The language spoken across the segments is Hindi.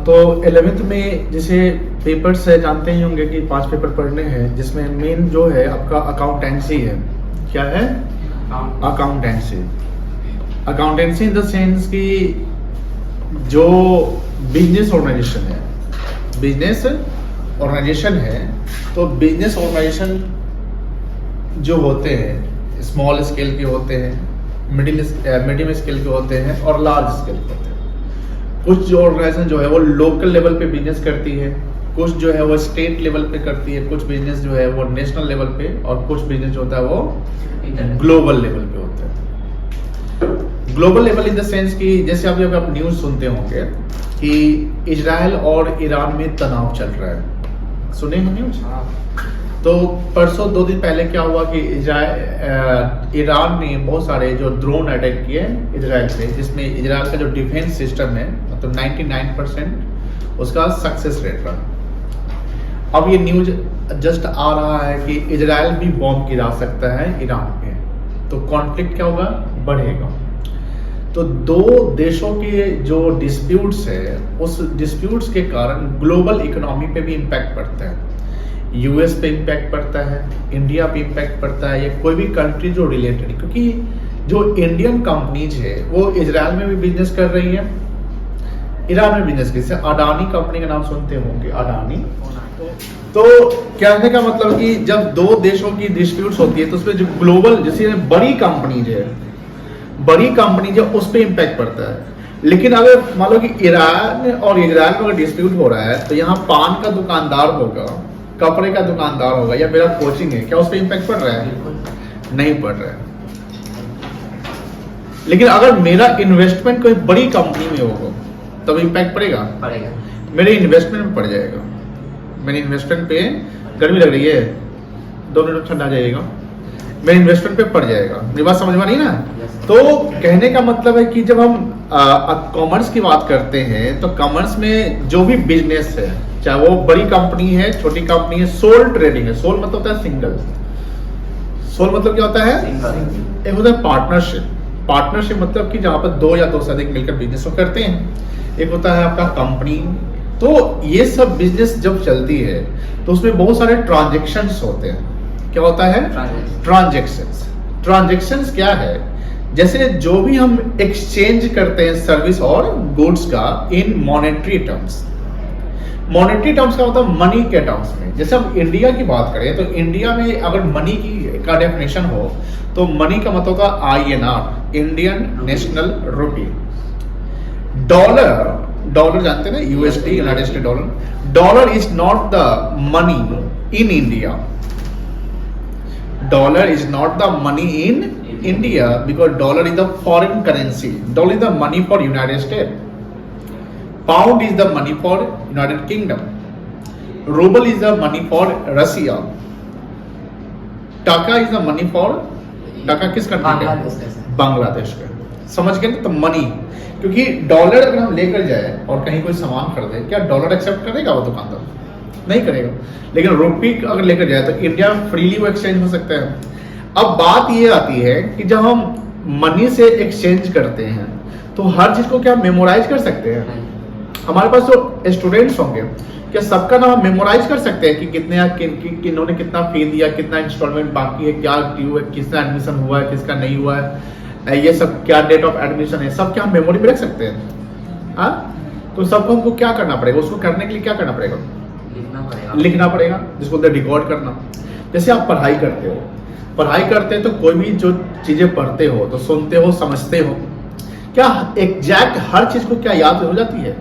तो 11th में जैसे पेपर्स है, जानते ही होंगे कि 5 पेपर पढ़ने हैं, जिसमें मेन जो है आपका अकाउंटेंसी है। क्या है? Accountancy. Accountancy in the sense कि जो बिजनेस ऑर्गेनाइजेशन है, बिजनेस ऑर्गेनाइजेशन है, तो बिजनेस ऑर्गेनाइजेशन जो होते हैं स्मॉल स्केल के होते हैं, मीडियम स्केल के होते हैं और लार्ज स्केल के होते हैं। कुछ जो ऑर्गेनाइजेशन जो है वो लोकल लेवल पे बिजनेस करती है, कुछ जो है वो स्टेट लेवल पे करती है, कुछ बिजनेस जो है वो नेशनल लेवल पे, और कुछ बिजनेस जो होता है वो ग्लोबल लेवल पे होता है। Global level in the sense कि जैसे अभी आप न्यूज़ सुनते होंगे कि इजराइल और ईरान में तनाव चल रहा है, सुने हैं न्यूज़? तो परसों 2 दिन पहले क्या हुआ कि ईरान ने बहुत सारे जो ड्रोन अटैक किए इजराइल पे, जिसमें इजराइल का जो डिफेंस सिस्टम है मतलब 99% उसका सक्सेस रेट रहा। अब ये न्यूज जस्ट आ रहा है कि इजराइल भी बॉम्ब गिरा सकता है ईरान पे, तो कॉन्फ्लिक्ट क्या होगा? बढ़ेगा। तो 2 देशों के जो डिस्प्यूट्स है, उस डिस्प्यूट्स के कारण ग्लोबल इकोनॉमी पे भी इम्पैक्ट पड़ता है। यूएस पे इम्पैक्ट पड़ता है, इंडिया पे इम्पैक्ट पड़ता है, या कोई भी कंट्री जो रिलेटेड है, क्योंकि जो इंडियन कंपनीज है वो इजराइल में भी बिजनेस कर रही है, ईरान में बिजनेस कर, अडानी कंपनी का नाम सुनते होंगे, अडानी। तो कहने का मतलब कि जब 2 देशों की डिस्प्यूट्स होती है तो उसमें जो ग्लोबल जैसे बड़ी कंपनीज है उस पर इम्पैक्ट पड़ता है। लेकिन अगर मान लो कि ईरान और इजराइल में अगर डिस्प्यूट हो रहा है तो यहाँ पान का दुकानदार होगा, कपड़े का दुकानदार होगा, या मेरा कोचिंग है, क्या उस पर इम्पैक्ट पड़ रहा है? नहीं पड़ रहा है। लेकिन अगर मेरा इन्वेस्टमेंट कोई बड़ी कंपनी में होगा तब इम्पैक्ट पड़ेगा? मेरे इन्वेस्टमेंट में पड़ जाएगा। मेरे इन्वेस्टमेंट पे गर्मी लग रही है, 2 मिनट ठंडा जाएगा, मेरे इन्वेस्टमेंट पे पड़ जाएगा। मेरी बात समझ में नहीं ना? तो कहने का मतलब है कि जब हम कॉमर्स की बात करते हैं तो कॉमर्स में जो भी बिजनेस है, चाहे वो बड़ी कंपनी है, छोटी कंपनी है, सोल ट्रेडिंग है। सोल मतलब होता है सिंगल। सोल मतलब क्या होता है? एक होता है पार्टनरशिप। पार्टनरशिप मतलब कि जहां पर 2 या 2 से अधिक मिलकर बिजनेस को करते हैं। एक होता है आपका कंपनी। तो ये सब बिजनेस जब चलती है तो उसमें बहुत सारे ट्रांजेक्शन्स होते हैं। क्या होता है? ट्रांजेक्शन्स। ट्रांजेक्शन्स क्या है? जैसे जो भी हम एक्सचेंज करते हैं सर्विस और गुड्स का इन मॉनेटरी टर्म्स। मॉनेटरी टर्म्स का मतलब मनी के टर्म्स में। जैसे हम इंडिया की बात करें तो इंडिया में अगर मनी का डेफिनेशन हो तो मनी का मतलब होता है INR, इंडियन नेशनल रुपी। डॉलर जानते हैं ना, USD, United state dollar. Dollar is not the money in India. Dollar is not the money in India because dollar is the foreign currency. Dollar is the money for United state. Pound is the money for United Kingdom. Ruble is the money for Russia. Taka is the money for Taka किस कंट्री का? बांग्लादेश का। समझ गए ना? तो मनी, क्योंकि डॉलर अगर हम लेकर जाए और कहीं कोई सामान खरीदे, क्या डॉलर एक्सेप्ट करेगा वो दुकानदार? नहीं करेगा। लेकिन रुपी अगर लेकर जाए तो इंडिया फ्रीली वो एक्सचेंज हो सकता है। अब बात ये आती है कि जब हम मनी से एक्सचेंज करते हैं तो हर चीज को क्या मेमोराइज कर सकते हैं? हमारे पास जो स्टूडेंट्स होंगे, क्या सबका नाम मेमोराइज कर सकते हैं कि किन्होंने कितना फी दिया, कितना इंस्टॉलमेंट बाकी है, क्या ड्यू है, किसका एडमिशन हुआ है, किसका नहीं हुआ है, ये सब क्या डेट ऑफ एडमिशन है, सब क्या हम मेमोरी में रख सकते हैं? हाँ, तो सबको हमको क्या करना पड़ेगा? उसको करने के लिए क्या करना पड़ेगा? लिखना पड़ेगा, जिसको बोलते हैं रिकॉर्ड करना। जैसे आप पढ़ाई करते हैं तो कोई भी जो चीजें पढ़ते हो तो सुनते हो, समझते हो, क्या एग्जैक्ट हर चीज को क्या याद हो जाती है?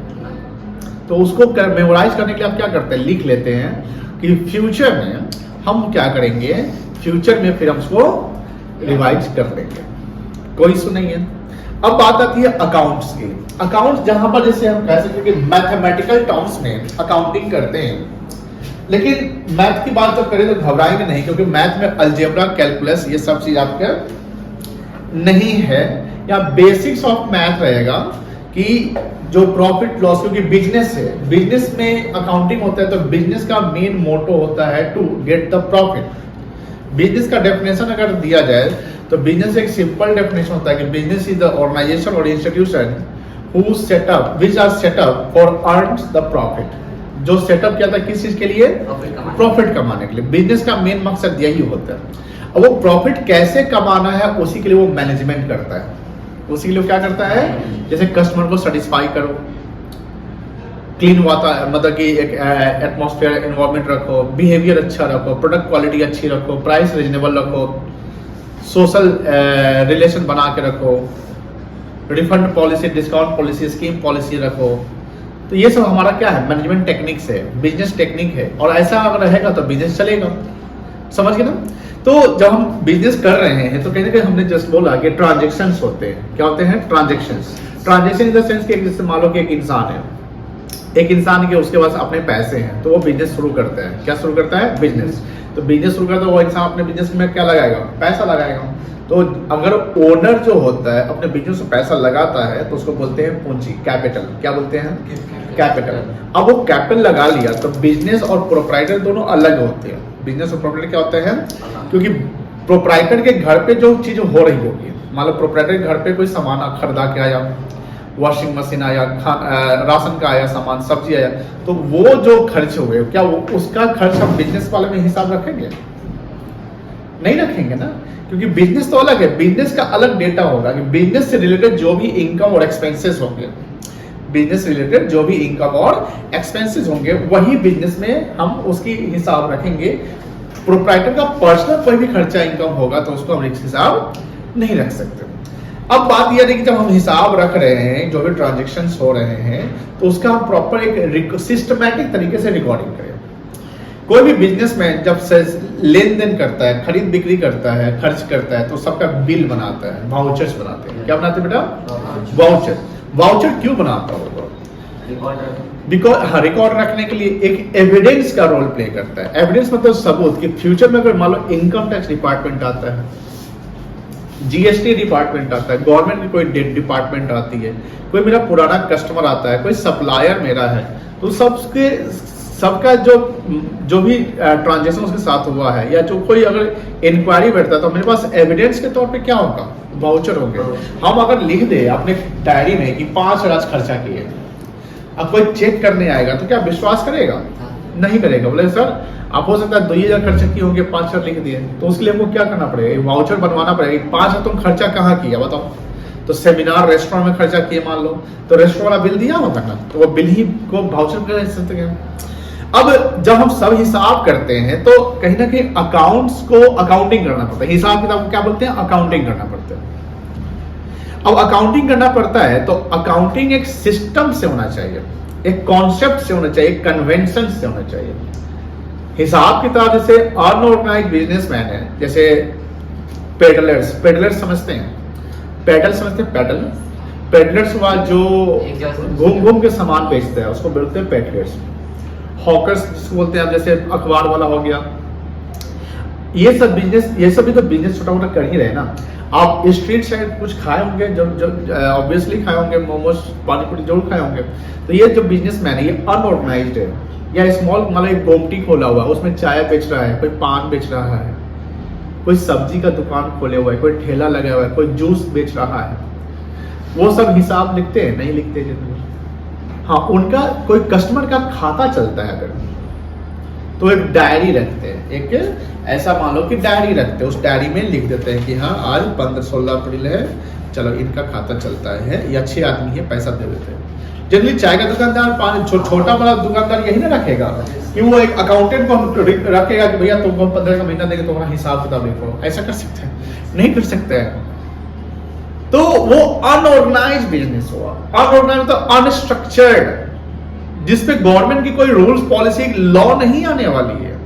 तो उसको मेमोराइज करने के लिए आप क्या करते हैं? लिख लेते हैं कि फ्यूचर में हम क्या करेंगे, फ्यूचर में फिर हम उसको रिवाइज कर लेंगे, कोई इशू नहीं है। अब बात आती है अकाउंट्स की। अकाउंट्स जहां पर जैसे हम कह सकते हैं कि मैथमेटिकल टर्म्स में अकाउंटिंग करते हैं, लेकिन मैथ की बात जब करें तो घबराएंगे नहीं, क्योंकि मैथ में अलजेब्रा, कैलकुलस ये सब चीज आपका नहीं है, या बेसिक्स ऑफ मैथ रहेगा कि जो प्रॉफिट लॉस, क्योंकि बिजनेस है, बिजनेस में अकाउंटिंग होता है तो बिजनेस का मेन मोटो होता है to get the profit. Business का डेफिनेशन अगर दिया जाए तो बिजनेस एक सिंपल डेफिनेशन होता है कि बिजनेस इज द ऑर्गेनाइजेशन और institution who set up, which are set up for earns the profit, जो सेटअप किया था किस चीज के लिए, प्रॉफिट कमाने के लिए। बिजनेस का मेन मकसद यही होता है। अब वो प्रॉफिट कैसे कमाना है उसी के लिए वो मैनेजमेंट करता है। उसी के लिए क्या करता है, जैसे कस्टमर को सेटिस्फाई करो, क्लीन वातावरण मतलब कि एक एटमॉस्फेयर एनवायरनमेंट रखो, बिहेवियर अच्छा रखो, प्रोडक्ट क्वालिटी अच्छी रखो, प्राइस रीजनेबल रखो, सोशल रिलेशन बना के रखो, refund policy, discount policy, scheme policy रखो। तो ये सब हमारा क्या है, मैनेजमेंट टेक्निक्स है, बिजनेस टेक्निक है। और ऐसा अगर रहेगा तो बिजनेस चलेगा, समझ गए ना। तो जब हम बिजनेस कर रहे हैं तो कहीं ना कहीं हमने जस्ट बोला कि ट्रांजेक्शन्स होते हैं। क्या होते हैं, transactions. Transaction in the sense कि जैसे मान लो कि एक इंसान है, एक इंसान के उसके पास अपने पैसे हैं तो वो बिजनेस शुरू करता है। क्या शुरू करता है, बिजनेस। तो बिजनेस शुरू करता है वो इंसान अपने बिजनेस में क्या लगाएगा, पैसा लगाएगा। तो अगर ओनर जो होता है अपने बिजनेस में पैसा लगाता है तो उसको बोलते हैं पूंजी, कैपिटल। क्या बोलते हैं, कैपिटल। अब वो कैपिटल लगा लिया तो बिजनेस और प्रोप्राइटर दोनों अलग होते हैं। बिजनेस और प्रोप्राइटर क्या होते हैं, क्योंकि प्रोप्राइटर के घर पे जो चीज हो रही होगी, मान लो प्रोप्राइटर के घर पे कोई सामान खरीदा के आया, वॉशिंग मशीन आया, राशन का आया सामान, सब्जी आया, तो वो जो खर्च हुए क्या वो उसका खर्च हम बिजनेस वाले में हिसाब रखेंगे, नहीं रखेंगे ना। क्योंकि बिजनेस तो अलग है, बिजनेस का अलग डेटा होगा कि बिजनेस से रिलेटेड जो भी इनकम और एक्सपेंसेस होंगे, बिजनेस रिलेटेड जो भी इनकम और एक्सपेंसेस होंगे वही बिजनेस में हम उसकी हिसाब रखेंगे। प्रोप्राइटर का पर्सनल कोई भी खर्चा इनकम होगा तो उसको हम हिसाब नहीं रख सकते। अब बात यह है कि जब हम हिसाब रख रहे हैं, जो भी ट्रांजेक्शन्स हो रहे हैं, तो उसका हम प्रॉपर एक सिस्टमैटिक तरीके से रिकॉर्डिंग करें। कोई भी बिजनेसमैन जब से लेन देन करता है, खरीद बिक्री करता है, खर्च करता है, तो सबका बिल बनाता है, वाउचर्स बनाते हैं। क्या बनाते हैं बेटा, वाउचर। वाउचर क्यों बनाता होगा, बिकॉज रिकॉर्ड रखने के लिए एक एविडेंस का रोल प्ले करता है। एविडेंस मतलब सबूत कि फ्यूचर में अगर मान लो इनकम टैक्स डिपार्टमेंट आता है, जीएसटी डिपार्टमेंट आता है, गवर्नमेंट की कोई डिपार्टमेंट आती है, कोई मेरा पुराना कस्टमर आता है, कोई सप्लायर मेरा है, तो सबका जो भी ट्रांजेक्शन उसके साथ हुआ है या जो कोई अगर इंक्वायरी बैठता है तो मेरे पास एविडेंस के तौर पे क्या होगा, वाउचर होंगे। हम अगर लिख दे अपने डायरी में कि 5 राज खर्चा किए, अब कोई चेक करने आएगा तो क्या विश्वास करेगा, नहीं करेगा। बोले सर आप हो सकता है 2000 खर्चा किए होंगे, 5 लिख दिए, तो उसके लिए हमको क्या करना पड़ेगा, वाउचर बनवाना पड़ेगा। 5 तुम खर्चा कहाँ किया बताओ, तो सेमिनार रेस्टोरेंट में खर्चा किए मान लो, तो रेस्टोरेंट वाला बिल दिया होगा ना, तो वो बिल ही को वाउचर कर सकते हैं। अब जब हम सब हिसाब करते हैं तो कहीं ना कहीं अकाउंट्स को अकाउंटिंग करना पड़ता है। हिसाब किताब को क्या बोलते हैं, अकाउंटिंग करना पड़ता है। अब अकाउंटिंग करना पड़ता है तो अकाउंटिंग एक सिस्टम से होना चाहिए, एक कॉन्सेप्ट से होना चाहिए, कन्वेंशन से होना चाहिए। हिसाब किताब जैसे अनऑर्गेनाइज बिजनेसमैन है, जैसे पेडलर्स समझते हैं, पैडल समझते हैं, पेडलर्स हुआ जो घूम घूम के सामान बेचता है उसको बोलते हैं पेडलर्स। हॉकर्स जिसको बोलते हैं, जैसे अखबार वाला हो गया, ये सब भी तो बिजनेस छोटा मोटा कर ही रहे ना। आप स्ट्रीट साइड कुछ खाए होंगे, जो ऑब्वियसली खाए होंगे, मोमोज पानीपुरी जरूर खाए होंगे। तो ये जो बिजनेसमैन है ये अनऑर्गेनाइज्ड है, या स्मॉल मतलब एक गोमटी खोला हुआ है, उसमें चाय बेच रहा है, कोई पान बेच रहा है, कोई सब्जी का दुकान खोले हुआ है, कोई ठेला लगा हुआ है, कोई जूस बेच रहा है, वो सब हिसाब लिखते हैं, नहीं लिखते जितने। हाँ, उनका कोई कस्टमर का खाता चलता है अगर, तो एक डायरी रखते हैं, एक ऐसा मान लो कि डायरी रखते हैं, उस डायरी में लिख देते हैं कि हाँ आज 15-16 अप्रैल है, चलो इनका खाता चलता है, ये अच्छे आदमी है, पैसा दे देते हैं। जनरली चाय का दुकानदार, छोटा बड़ा दुकानदार यही ना रखेगा कि वो एक अकाउंटेंट को रखेगा कि भैया तुमको 15 का महीना देंगे, तुम्हारा हिसाब किताब लिखो। ऐसा कर सकते हैं, नहीं कर सकते हैं। तो वो अनऑर्गेनाइज बिजनेस हुआ। अनऑर्गेनाइज तो अनस्ट्रक्चर्ड, जिसपे गवर्नमेंट की कोई रूल्स पॉलिसी लॉ नहीं आने वाली है।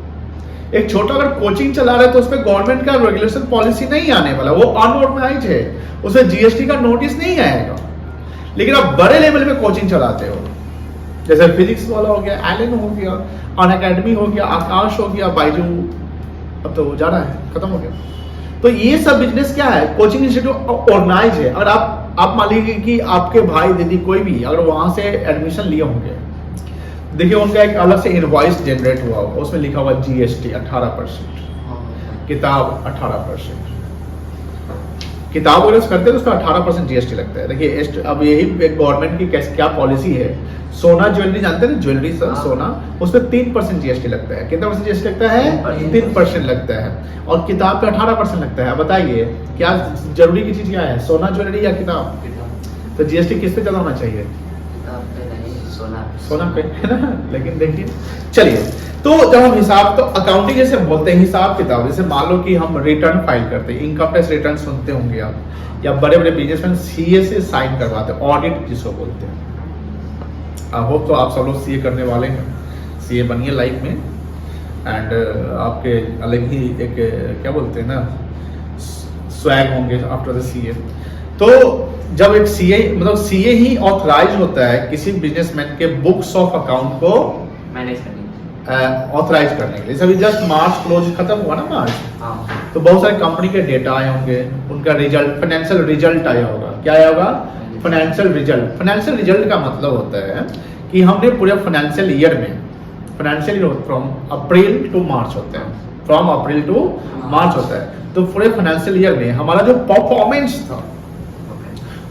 एक छोटा अगर कोचिंग चला रहा है तो उसपे गवर्नमेंट का रेगुलेशन पॉलिसी नहीं आने वाला, वो अनऑर्गेनाइज है, उसे जीएसटी का नोटिस नहीं आएगा। लेकिन आप बड़े लेवल पे कोचिंग चलाते हो, जैसे फिजिक्स वाला हो गया, एलन हो गया, अनअकैडमी हो गया, आकाश हो गया, बाइजू, अब तो जा रहा है, खत्म हो गया। तो ये सब बिजनेस क्या है, कोचिंग इंस्टीट्यूट ऑर्गेनाइज है। अगर आप मान लीजिए कि आपके भाई दीदी कोई भी अगर वहां से एडमिशन लिए होंगे, देखिए उनका एक अलग से इनवॉइस जनरेट हुआ होगा, उसमें लिखा हुआ जीएसटी 18%, किताब 18%, किताब वगैरह करते हैं तो उसका 18% जीएसटी लगता है। देखिए अब यही गवर्नमेंट की क्या पॉलिसी है, सोना ज्वेलरी जानते हैं ना, ज्वेलरी सर सोना, उस पर 3% जीएसटी लगता है। कितना परसेंट जीएसटी लगता है? 3% लगता है। और किताब पे 18% लगता है। बताइए क्या जरूरी की चीज क्या है, सोना ज्वेलरी या किताब? तो जीएसटी किस पे ज्यादा होना चाहिए? सोना पे, है ना। लेकिन देखिए चलिए, तो जब हम हिसाब, तो अकाउंटिंग जैसे हम बोलते हैं हिसाब किताब, जैसे मान लो कि हम रिटर्न फाइल करते हैं, इनकम टैक्स रिटर्न सुनते होंगे आप, या बड़े बड़े बिजनेसमैन सीए से साइन करवाते हैं, ऑडिट जिसको बोलते हैं। आई होप तो आप सब लोग सीए करने वाले हैं, सीए बनिए लाइफ में, एंड आपके अलग ही एक क्या बोलते हैं ना स्वैग होंगे आफ्टर द सीए। तो जब एक सीए, मतलब सीए ही ऑथराइज होता है किसी बिजनेसमैन के बुक्स ऑफ अकाउंट को मैनेज करने, ऑथराइज करने के लिए। अभी जस्ट मार्च क्लोज खत्म हुआ ना मार्च, तो बहुत सारे कंपनी के डेटा आए होंगे, उनका रिजल्ट, फाइनेंशियल रिजल्ट आया होगा। क्या आया होगा? Financial result. फाइनेंशियल रिजल्ट का मतलब होता है कि हमने पूरे फाइनेंशियल ईयर में, financial year from April to March होता है, फ्रॉम अप्रैल टू मार्च होता है, तो पूरे फाइनेंशियल ईयर में हमारा जो परफॉर्मेंस था,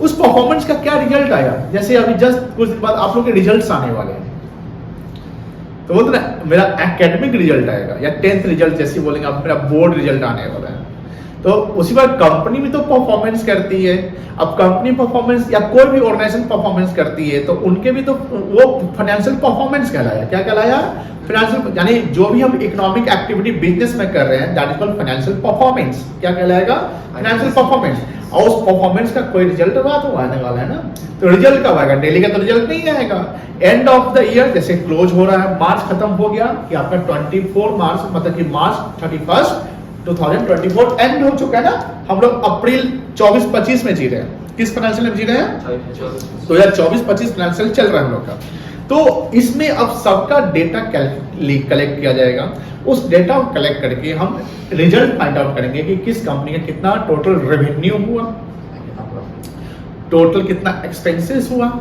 उस परफॉर्मेंस का क्या रिजल्ट आया। जैसे अभी जस्ट कुछ दिन बाद आप लोग के रिजल्ट्स आने वाले हैं, तो बोलते ना मेरा एकेडमिक रिजल्ट आएगा, या 10th रिजल्ट जैसे बोलेंगे आप, मेरा बोर्ड रिजल्ट आने वाला है। तो उसी बार कंपनी भी तो परफॉर्मेंस करती है। अब कंपनी परफॉर्मेंस या कोई भी ऑर्गेनाइजेशन परफॉर्मेंस करती है, तो उनके भी तो वो फाइनेंशियल परफॉर्मेंस कहलाया। क्या कहलाया? फाइनेंशियल, यानी जो भी हम इकोनॉमिक एक्टिविटी बिजनेस में कर रहे हैं, that is called financial performance. क्या कहलाएगा? Financial performance. और उस परफॉर्मेंस का कोई रिजल्ट तो आने वाला है ना, तो रिजल्ट कब आएगा? डेली का तो रिजल्ट नहीं आएगा। एंड ऑफ द ईयर जैसे क्लोज हो रहा है, मार्च खत्म हो गया कि आपका 24 मार्च, मतलब कि मार्च 31 2024 एंड हो चुका है ना। हम लोग अप्रैल 24-25 में जी रहे हैं। किस फाइनेंशियल में जी रहे हैं? 2024-25 फाइनेंशियल चल रहा है हम लोग का। तो इसमें अब सबका डेटा कलेक्ट किया जाएगा। उस डेटा को कलेक्ट करके हम रिजल्ट फाइंड आउट करेंगे कि किस कंपनी का कितना टोटल रेवेन्यू हुआ, टोटल कितना एक्सपेंसेस हुआ।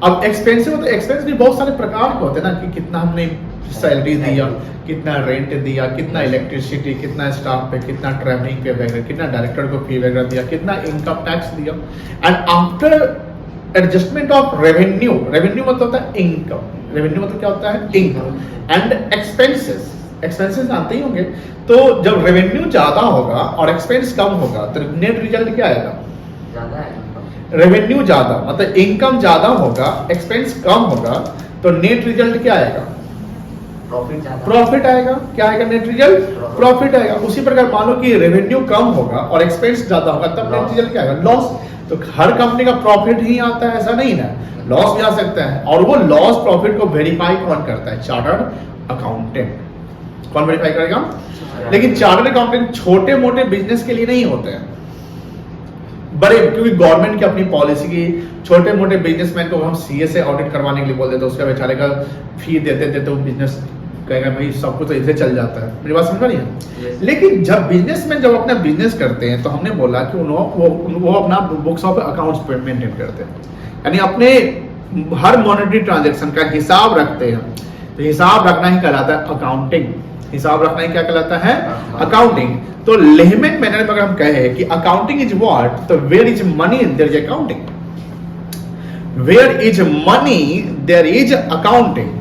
अब एक्सपेंसिव, तो एक्सपेंस भी बहुत सारे प्रकार के होते हैं ना, कि कितना हमने सैलरी दिया, कितना रेंट दिया, कितना इलेक्ट्रिसिटी, कितना स्टाफ पे, कितना ट्रैवलिंग पे वगैरह, कितना डायरेक्टर को फी वगैरह दिया, कितना इनकम टैक्स दिया। And after adjustment of revenue, revenue मतलब होता है इनकम, रेवेन्यू मतलब क्या होता है? इनकम। एंड एक्सपेंसेस, एक्सपेंसेस जानते ही होंगे। तो जब रेवेन्यू ज्यादा होगा और एक्सपेंस कम होगा, तो नेट रिजल्ट क्या आएगा? ज्यादा है। रेवेन्यू ज्यादा मतलब इनकम ज्यादा होगा, एक्सपेंस कम होगा, तो नेट रिजल्ट क्या आएगा? प्रॉफिट आएगा। क्या आएगा? नेट रिजल्ट प्रॉफिट आएगा। उसी प्रकार मान लो कि रेवेन्यू कम होगा और एक्सपेंस ज्यादा होगा, तब नेट रिजल्ट क्या आएगा? लॉस। तो हर कंपनी का प्रॉफिट ही आता है ऐसा नहीं ना, लॉस भी आ सकता है। और वो लॉस प्रॉफिट को वेरीफाई कौन करता है? Chartered accountant. कौन वेरीफाई करेगा? लेकिन चार्टर्ड अकाउंटेंट छोटे मोटे बिजनेस के लिए नहीं होते हैं, बड़े, क्योंकि गवर्नमेंट की अपनी पॉलिसी की, छोटे मोटे बिजनेसमैन को हम सीए से ऑडिट करवाने के लिए बोल देते, उसका बेचारे का फी देते तो बिजनेस कहेगा भाई सब कुछ तो इधर चल जाता है। मेरी बात समझ रही है? लेकिन जब बिजनेसमैन जब अपना बिजनेस करते हैं, तो हमने बोला कि वो अपना बुक्स ऑफ अकाउंट्स मेंटेन करते हैं, यानी अपने हर मॉनेटरी ट्रांजेक्शन का हिसाब रखते हैं। तो हिसाब रखना ही कहलाता है अकाउंटिंग। हिसाब रखना ही क्या कहलाता है? अकाउंटिंग। तो लेहमैन मैनर में अगर हम कहे कि अकाउंटिंग इज व्हाट, तो where is money there is accounting, where is money there is accounting.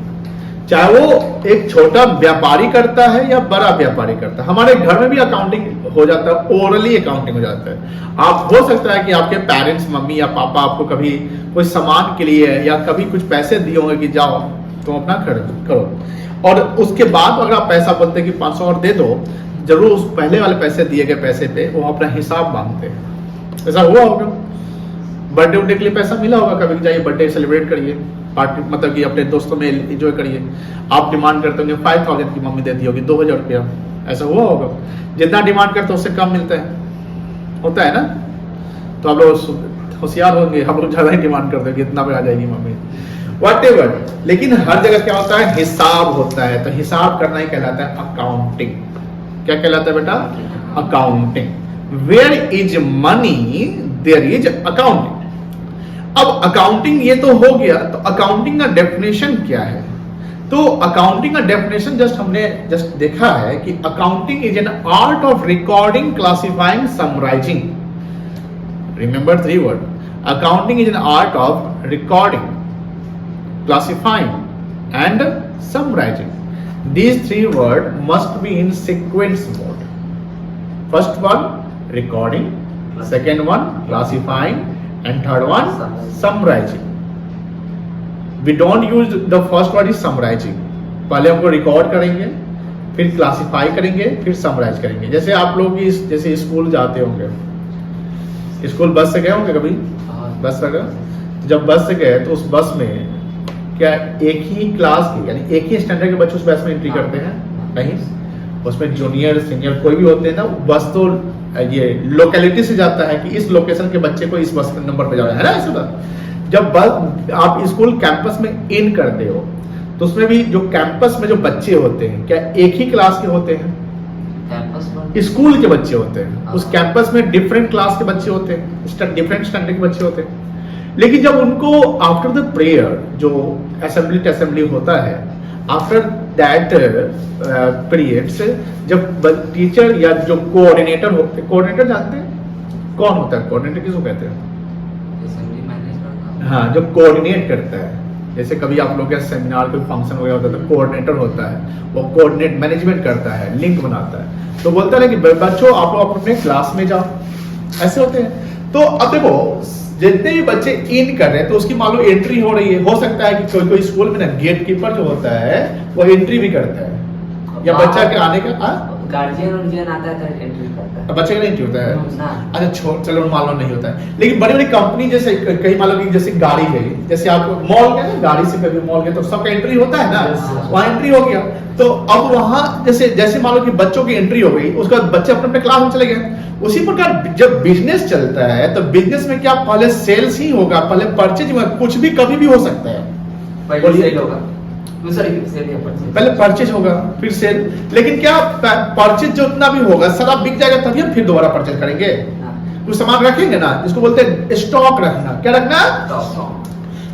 चाहे वो एक छोटा व्यापारी करता है या बड़ा व्यापारी करता है, हमारे घर में भी अकाउंटिंग हो जाता है, ओरली अकाउंटिंग हो जाता है। आप हो सकता है कि आपके पेरेंट्स, मम्मी या पापा आपको कभी कोई सामान के लिए या कभी कुछ पैसे दिए होंगे कि जाओ तुम अपना करो, और उसके बाद अगर आप पैसा बोलते कि 500 और दे दो, जरूर उस पहले वाले पैसे दिए गए पैसे पे वो अपना हिसाब मांगते हैं। ऐसा हुआ होगा, बर्थडे उठने के लिए पैसा मिला होगा, कभी जाइए बर्थडे सेलिब्रेट करिए, पार्टी मतलब कि अपने दोस्तों में एंजॉय करिए, आप डिमांड करते होंगे 5000 की, मम्मी देती होगी 2000 रुपया, ऐसा हुआ होगा। जितना डिमांड करते उससे कम मिलता है, होता है ना। तो आप लोग होशियार होंगे, हम लोग ज्यादा ही डिमांड करते हैं कि इतना पे आ जाएगी मम्मी, व्हाटएवर। लेकिन हर जगह क्या होता है? हिसाब होता है। तो हिसाब करना ही कहलाता है अकाउंटिंग। क्या कहलाता है बेटा? Accounting. Where is money there is accounting. अब अकाउंटिंग ये तो हो गया, तो अकाउंटिंग का डेफिनेशन क्या है? तो अकाउंटिंग का डेफिनेशन हमने देखा है कि accounting is an art of recording, classifying, summarising Remember 3 words. Accounting is an art of recording, classifying and summarizing. These 3 words must be in sequence mode. First one recording, second one classifying and third one summarizing. We don't use the first word is summarizing. पहले हमको रिकॉर्ड करेंगे, फिर क्लासिफाई करेंगे, फिर समराइज करेंगे. जैसे आप लोग जैसे स्कूल जाते होंगे, स्कूल बस से गए होंगे कभी? बस से गए. जब बस से गए तो उस बस में क्या एक ही क्लास की यानी एक ही स्टैंडर्ड के बच्चे उस बस में एंट्री करते हैं? नहीं, उसमें जूनियर सीनियर कोई भी होते हैं ना. बस तो ये लोकेलिटी से जाता है कि इस लोकेशन के बच्चे को इस बस नंबर पे जाना है ना. ऐसा जब बस आप स्कूल कैंपस में इन करते हो तो उसमें भी जो कैंपस में जो बच्चे होते हैं क्या एक ही क्लास के होते हैं? स्कूल के बच्चे होते हैं. उस कैंपस में डिफरेंट क्लास के बच्चे होते हैं, डिफरेंट स्टैंडर्ड के बच्चे होते हैं. लेकिन जब उनको आफ्टर द प्रेयर जो असेंबली होता है, आफ्टर दैट पीरियड्स जब टीचर या जो कोऑर्डिनेटर होते हैं, कोऑर्डिनेटर जानते हैं कौन होता है? कोऑर्डिनेटर किसको कहते हैं? हाँ, जो कोऑर्डिनेट करता है. जैसे कभी आप लोग का सेमिनार कोई फंक्शन हो गया होता है तो कोऑर्डिनेटर होता है, वो कोऑर्डिनेट मैनेजमेंट करता है, लिंक बनाता है. तो बोलता है कि बच्चों आप लोग अपने क्लास में जाओ. ऐसे होते हैं. तो अब देखो जितने भी बच्चे इन कर रहे हैं तो उसकी मान लो एंट्री हो रही है. हो सकता है कि कोई स्कूल में ना गेट कीपर जो होता है वो एंट्री भी करता है या बच्चा के आने का गार्जियन आता है तो एंट्री करता है. बच्चे का नहीं होता है. अच्छा छोड़, चलो मान लो नहीं होता है. लेकिन बड़ी बड़ी कंपनी जैसे कहीं मान लो कि जैसे गाड़ी गई, जैसे आप मॉल गए ना, गाड़ी से कभी मॉल गए तो सबका एंट्री होता है ना. वहाँ एंट्री हो गया तो अब वहाँ जैसे मान लो कि बच्चों की एंट्री हो गई, उसके बाद बच्चे अपने अपने क्लास में चले गए. उसी प्रकार जब बिजनेस चलता है तो बिजनेस में क्या पहले सेल्स ही होगा, पहले परचेज होगा. कुछ भी कभी भी हो सकता है. पहले सेल होगा, पहले परचेज होगा फिर सेल. लेकिन क्या परचेज जो उतना भी होगा सारा बिक जाएगा तभी हम फिर दोबारा परचेज करेंगे. कुछ सामान रखेंगे ना, जिसको बोलते हैं स्टॉक रखना. क्या रखना?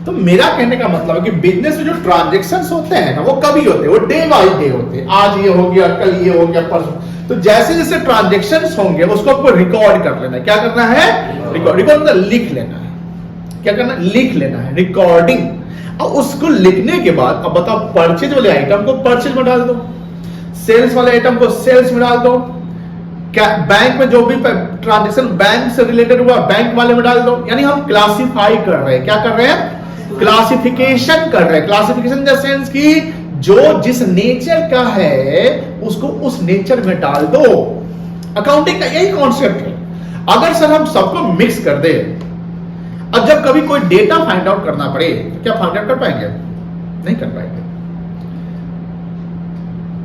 तो मेरा कहने का मतलब है कि बिजनेस में जो ट्रांजैक्शंस होते हैं ना वो कभी होते हैं, वो डे बाय डे होते हैं. आज ये हो गया, कल ये हो गया, परसों. तो जैसे जैसे ट्रांजैक्शंस होंगे उसको आपको रिकॉर्ड कर लेना है. क्या करना है? रिकॉर्ड मतलब लिख लेना है. क्या करना? लिख लेना है. रिकॉर्डिंग. अब उसको लिखने के बाद अब बताओ परचेज वाले आइटम को परचेज में डाल दो, सेल्स वाले आइटम को सेल्स में डाल दो, क्या बैंक में जो भी ट्रांजैक्शन बैंक से रिलेटेड हुआ बैंक वाले में डाल दो. यानी हम क्लासिफाई कर रहे हैं. क्या कर रहे हैं? क्लासिफिकेशन कर रहे हैं. क्लासिफिकेशन इन द सेंस कि जो जिस नेचर का है उसको उस नेचर में डाल दो. अकाउंटिंग का यही कॉन्सेप्ट है. अगर सर हम सबको मिक्स कर दे, अब जब कभी कोई डेटा फाइंड आउट करना पड़े तो क्या फाइंड आउट कर पाएंगे? नहीं कर पाएंगे.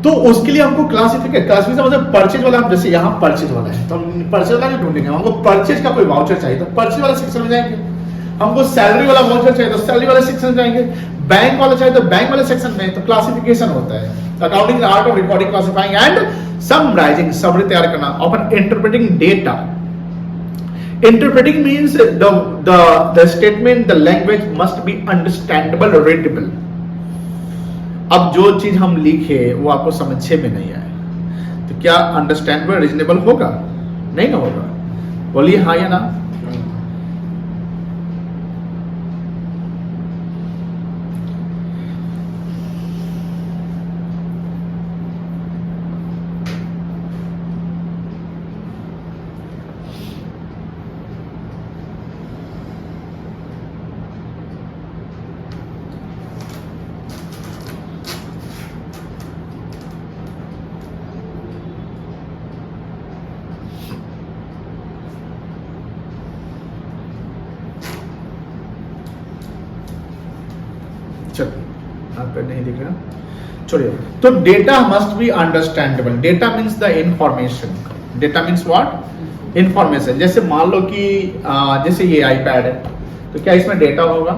तो उसके लिए हमको क्लासिफिकेशन मतलब परचेज वाला. हम जैसे यहाँ परचेज वाला है तो हम परचेज वाला नहीं ढूंढेंगे. हमको परचेज का कोई वाउचर चाहिए तो परचेज वाला सेक्शन में जाएंगे. हमको सैलरी वाला वाउचर चाहिए तो सैलरी वाले सेक्शन में जाएंगे. बैंक वाला चाहिए तो बैंक वाले सेक्शन में. तो क्लासिफिकेशन होता है. Accounting art of recording, classifying and summarising. Summary तैयार करना. अपन interpreting data. Interpreting means the statement, the language must be understandable, readable. अब जो चीज हम लिखे वो आपको समझे में नहीं आए तो क्या अंडरस्टैंडेबल, रीजनेबल होगा? नहीं ना होगा. बोलिए हाँ या ना. चलो आप नहीं दिख रहा, छोड़िए. तो data must be understandable. Data means the information. Data means what? Information. जैसे मान लो कि जैसे ये आईपैड है तो क्या इसमें डेटा होगा?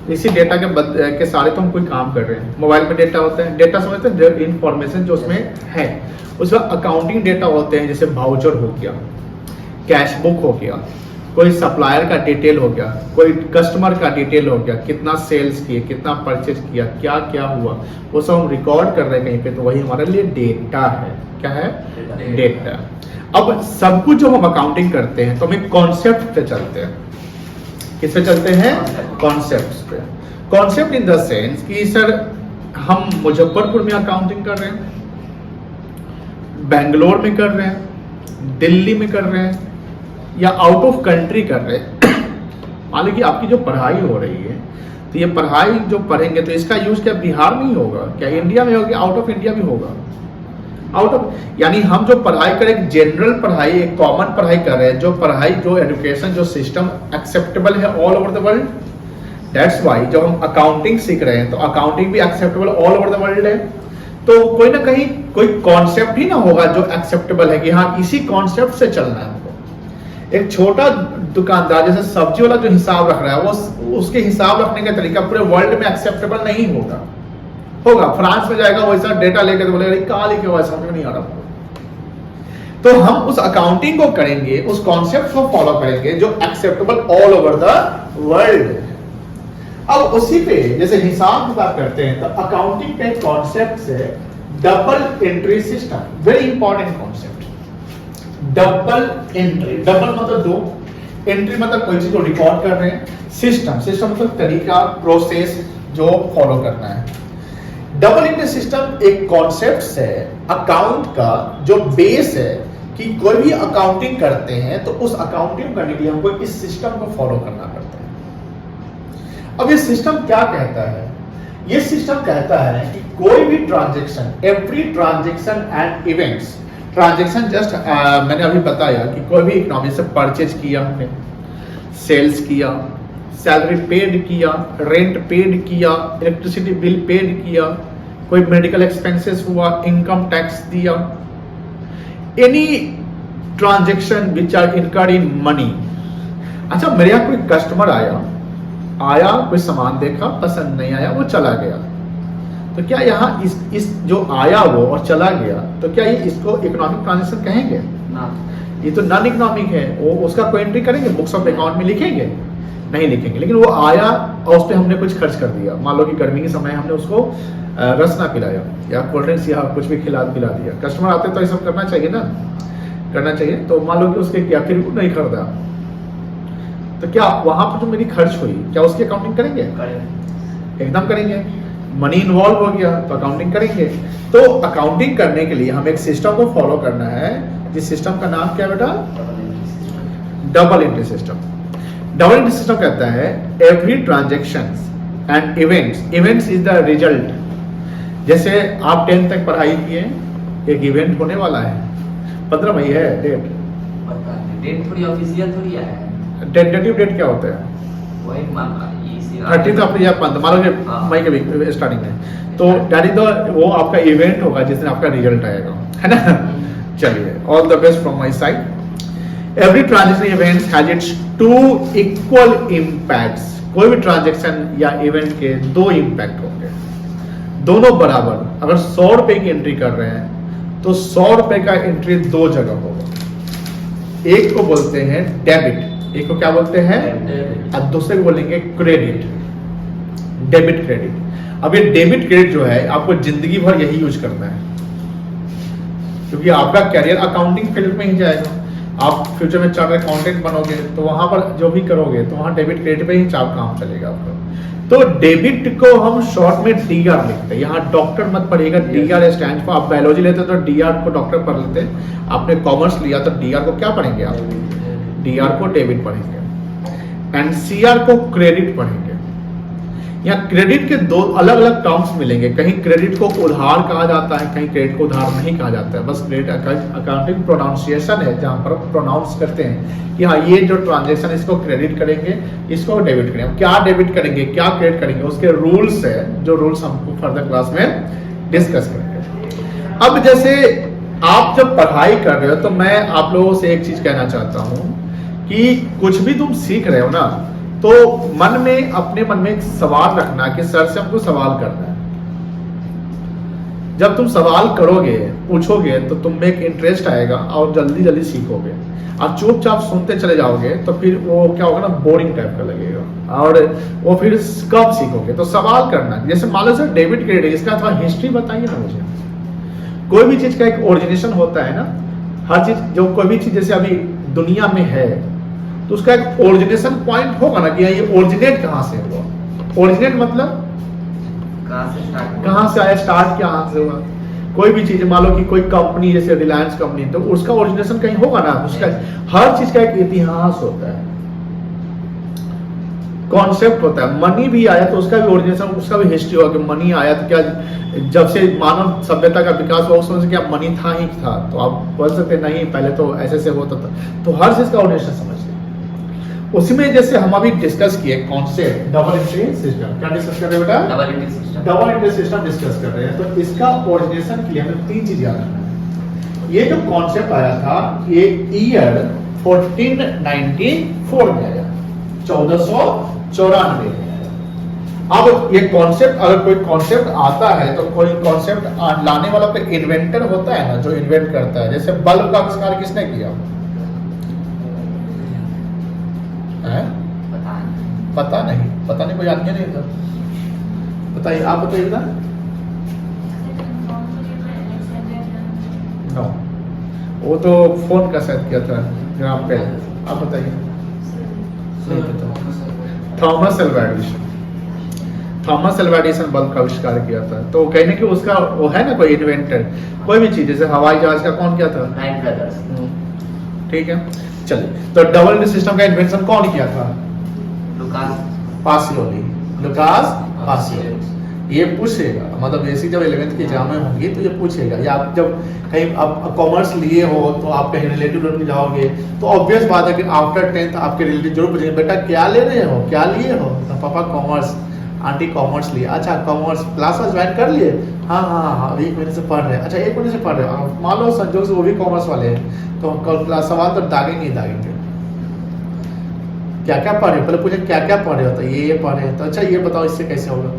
इसी डेटा के सारे तो हम कोई काम कर रहे हैं. मोबाइल में डेटा होता है. डेटा समझते हैं इंफॉर्मेशन जो उसमें है. उसमें अकाउंटिंग डेटा होते हैं जैसे वाउचर हो गया, कैश बुक हो गया, कोई सप्लायर का डिटेल हो गया, कोई कस्टमर का डिटेल हो गया, कितना सेल्स किए, कितना परचेज किया, क्या क्या हुआ, वो सब हम रिकॉर्ड कर रहे हैं कहीं पे. तो वही हमारे लिए डेटा है. क्या है? डेटा. अब सब कुछ जब हम अकाउंटिंग करते हैं तो हम एक कॉन्सेप्ट पे चलते हैं। किस पे चलते हैं? कॉन्सेप्ट पे। कॉन्सेप्ट इन द सेंस कि सर हम मुजफ्फरपुर में अकाउंटिंग कर रहे हैं, बेंगलोर में कर रहे हैं, दिल्ली में कर रहे हैं, या आउट ऑफ कंट्री कर रहे हैं। मान लीजिए आपकी जो पढ़ाई हो रही है, तो ये पढ़ाई जो पढ़ेंगे तो इसका यूज क्या बिहार में ही होगा, क्या इंडिया में होगा, आउट ऑफ इंडिया भी होगा? आउट ऑफ, यानी हम जो पढ़ाई करें, एक जनरल पढ़ाई, एक कॉमन पढ़ाई कर रहे हैं, जो पढ़ाई, जो एजुकेशन, जो सिस्टम एक्सेप्टेबल है all over the world. That's why जब हम अकाउंटिंग सीख रहे हैं तो अकाउंटिंग भी acceptable all over the world है। तो कोई ना कहीं कोई कॉन्सेप्ट ही ना होगा जो एक्सेप्टेबल है कि हाँ इसी कॉन्सेप्ट से चलना है हमको। एक छोटा दुकानदार जैसे सब्जी वाला जो हिसाब रख रहा है, वो उसके हिसाब रखने का तरीका पूरे वर्ल्ड में एक्सेप्टेबल नहीं होगा। फ्रांस में जाएगा वैसा डेटा लेकर तो बोलेगा कहाँ लिखे हुआ है, समझ में नहीं आ रहा। तो हम उस अकाउंटिंग को करेंगे, उस कॉन्सेप्ट को फॉलो करेंगे जो acceptable all over the world. अब उसी पे जैसे हिसाब किताब करते हैं तो अकाउंटिंग का कॉन्सेप्ट है double entry system. Very important concept, double entry. Double मतलब दो, एंट्री मतलब कोई चीज को रिकॉर्ड कर रहे हैं, सिस्टम, सिस्टम मतलब तरीका, प्रोसेस जो फॉलो करना है। डबल एंट्री सिस्टम एक कॉन्सेप्ट है अकाउंट का जो बेस है कि कोई भी अकाउंटिंग करते हैं तो उस अकाउंटिंग करने के लिए हमको इस सिस्टम को फॉलो करना पड़ता है। अब ये सिस्टम क्या कहता है? ये सिस्टम कहता है कि कोई भी transaction, every transaction and events, transaction just मैंने अभी बताया कि कोई भी इकोनॉमी से परचेज किया हमने, सेल्स किया, सैलरी पेड किया, रेंट पेड किया, इलेक्ट्रिसिटी बिल पेड किया, कोई मेडिकल एक्सपेंसेस हुआ, इनकम टैक्स दिया, any transaction which are incurred in money. अच्छा, मेरे यहाँ कोई कस्टमर आया, कोई सामान देखा, पसंद नहीं आया, वो चला गया, तो क्या यहाँ इस जो आया वो और चला गया, तो क्या ये इसको इकोनॉमिक ट्रांजैक्शन कहेंगे? ना, ये तो नॉन इकोनॉमिक है। वो उसका कोई एंट्री करेंगे, बुक्स ऑफ अकाउंट में लिखेंगे? नहीं लिखेंगे। लेकिन वो आया और उस पर हमने कुछ खर्च कर दिया, मान लो कि गर्मी के समय हमने उसको रस ना पिलाया या कोल्ड ड्रिंक्स या कुछ भी पिला दिया। कस्टमर आते तो ये सब करना चाहिए ना, करना चाहिए। तो मान लो कि उसके क्या फिर नहीं खरीदा, तो क्या वहां पर जो मेरी खर्च हुई क्या उसकी अकाउंटिंग करेंगे? एकदम करेंगे। मनी इन्वॉल्व हो गया तो अकाउंटिंग करेंगे। तो अकाउंटिंग करने के लिए हमें एक सिस्टम को फॉलो करना है, जिस सिस्टम का नाम क्या बेटा? Double entry system. Double entry system कहता है every transactions and events is the result. जैसे आप 10th तक पढ़ाई किए, एक इवेंट होने वाला है, 15 मई है डेट थोड़ी ऑफिशियल थोड़ी है। टेंटेटिव डेट क्या होता है? वही 30 अप्रैल या 15 मान लो मई के स्टार्टिंग में, तो दैट इज द वो आपका इवेंट होगा जिस दिन आपका रिजल्ट आएगा, है ना। चलिए, all the best from my side. Every transaction event has its 2 equal impacts. कोई भी ट्रांजैक्शन या इवेंट के 2 इंपैक्ट होंगे, दोनों बराबर। अगर 100 रुपए की एंट्री कर रहे हैं तो 100 रुपए का एंट्री 2 जगह होगा। एक को बोलते हैं डेबिट, एक को क्या बोलते हैं? अब दूसरे को बोलेंगे क्रेडिट, डेबिट क्रेडिट। अब ये डेबिट क्रेडिट जो है आपको जिंदगी भर यही यूज करना है, क्योंकि आपका कैरियर अकाउंटिंग फील्ड में ही जाएगा। आप फ्यूचर में चार्टर्ड अकाउंटेंट बनोगे तो वहां पर जो भी करोगे तो वहां डेबिट क्रेडिट पे ही काम चलेगा आपका। तो डेबिट को हम शॉर्ट में डीआर लिखते हैं। यहाँ डॉक्टर मत पढ़िएगा, डीआर स्टैंड फॉर। आप बायोलॉजी लेते तो डीआर को डॉक्टर पढ़ लेते, आपने कॉमर्स लिया तो डीआर को क्या पढ़ेंगे आप? डीआर को डेबिट पढ़ेंगे एंड सीआर को क्रेडिट पढ़ेंगे। यहाँ क्रेडिट के 2 अलग अलग टर्म्स मिलेंगे। कहीं क्रेडिट को उधार कहा जाता है, कहीं क्रेडिट को उधार नहीं कहा जाता है। बस क्रेडिट अकाउंटिंग प्रोनाउंसिएशन है जहां पर प्रोनाउंस करते हैं कि हाँ ये जो ट्रांजैक्शन इसको क्रेडिट करेंगे, इसको डेबिट करेंगे। क्या डेबिट करेंगे, क्या क्रेडिट करेंगे, उसके रूल्स है, जो रूल्स हमको फर्दर क्लास में डिस्कस करेंगे। अब जैसे आप जब पढ़ाई कर रहे हो तो मैं आप लोगों से एक चीज कहना चाहता हूं कि कुछ भी तुम सीख रहे हो ना, तो मन में, अपने मन में एक सवाल रखना कि सर से हमको सवाल करना है। जब तुम सवाल करोगे, पूछोगे, तो तुम में एक इंटरेस्ट आएगा और जल्दी जल्दी सीखोगे। आप चुपचाप सुनते चले जाओगे तो फिर वो क्या होगा ना, बोरिंग टाइप का लगेगा और वो फिर कब सीखोगे। तो सवाल करना, जैसे मान लो सर डेबिट क्रेडिट, इसका थोड़ा हिस्ट्री बताइए ना मुझे। कोई भी चीज का एक ओरिजिनेशन होता है ना, हर चीज जो कोई भी चीज जैसे अभी दुनिया में है तो उसका एक ओरिजिनेशन पॉइंट होगा ना कि ये ओरिजिनेट कहाँ से हुआ। ओरिजिनेट मतलब कहाँ से आया, स्टार्ट कहाँ से हुआ। कोई भी चीज मान लो कि कोई कंपनी जैसे रिलायंस कंपनी, तो उसका ओरिजिनेशन कहीं होगा ना, उसका हर चीज का एक इतिहास होता है, कॉन्सेप्ट होता है। मनी भी आया तो उसका भी ओरिजिनेशन, उसका भी हिस्ट्री होगा कि मनी आया तो क्या, जब से मानव सभ्यता का विकास हुआ उस समय से क्या मनी था ही था, तो आप बोल सकते नहीं पहले तो ऐसे से होता था। तो हर चीज का ओरिजिनेशन समझिए। उसमें जैसे हम अभी डिस्कस किए कॉन्सेप्ट डबल एंट्री सिस्टम, क्या डिस्कस कर रहे हैं बेटा? डबल एंट्री सिस्टम डिस्कस कर रहे हैं। तो इसका ओरिजिनेशन के लिए हमें 3 चीज याद रखना है। ये जो कॉन्सेप्ट आया था ये ईयर 1494 में आया, 1494 में आया। अब ये कॉन्सेप्ट, अगर कोई कॉन्सेप्ट आता है तो कोई कॉन्सेप्ट लाने वाला कोई इन्वेंटर होता है ना, जो इन्वेंट करता है। जैसे बल्ब का आविष्कार किसने किया? पता नहीं कोई आदमी नहीं था। बताइए, आप बताइए ना। नो, वो तो फोन का सेट किया था ग्राम पे। आप बताइए। थॉमस एल्वा एडिसन बल्ब का आविष्कार किया था। तो कहने कि उसका वो है ना कोई इन्वेंटर, कोई भी चीज जैसे हवाई जहाज का कौन किया था? Wright brothers. ठीक है, चलिए। तो डबल एंट्री सिस्टम का इन्वेंशन कौन किया था? लुकास पासियोली। ये पूछेगा, मतलब जैसे जब 11th की एग्जाम में होंगी तो ये पूछेगा, या आप जब कहीं आप कॉमर्स लिए हो तो आप कहीं रिलेटिव में जाओगे तो ऑब्वियस बात है कि आफ्टर 10th आपके रिलेटिव जरूर पूछेंगे, बेटा क्या ले रहे हो, क्या लिए हो? तो पापा कॉमर्स, आंटी कॉमर्स लिए। अच्छा कॉमर्स क्लास ज्वाइन कर लिए? हाँ 1 महीने से पढ़ रहे हैं। अच्छा 1 महीने से पढ़ रहे हो, मान लो संजोग से वो भी कॉमर्स वाले हैं, तो क्लास सवाल तो दागेंगे। क्या क्या पढ़ रहे हो, पहले पूछे क्या क्या पढ़ रहे हो, तो ये पढ़ रहे हैं। तो अच्छा ये बताओ इससे कैसे होगा।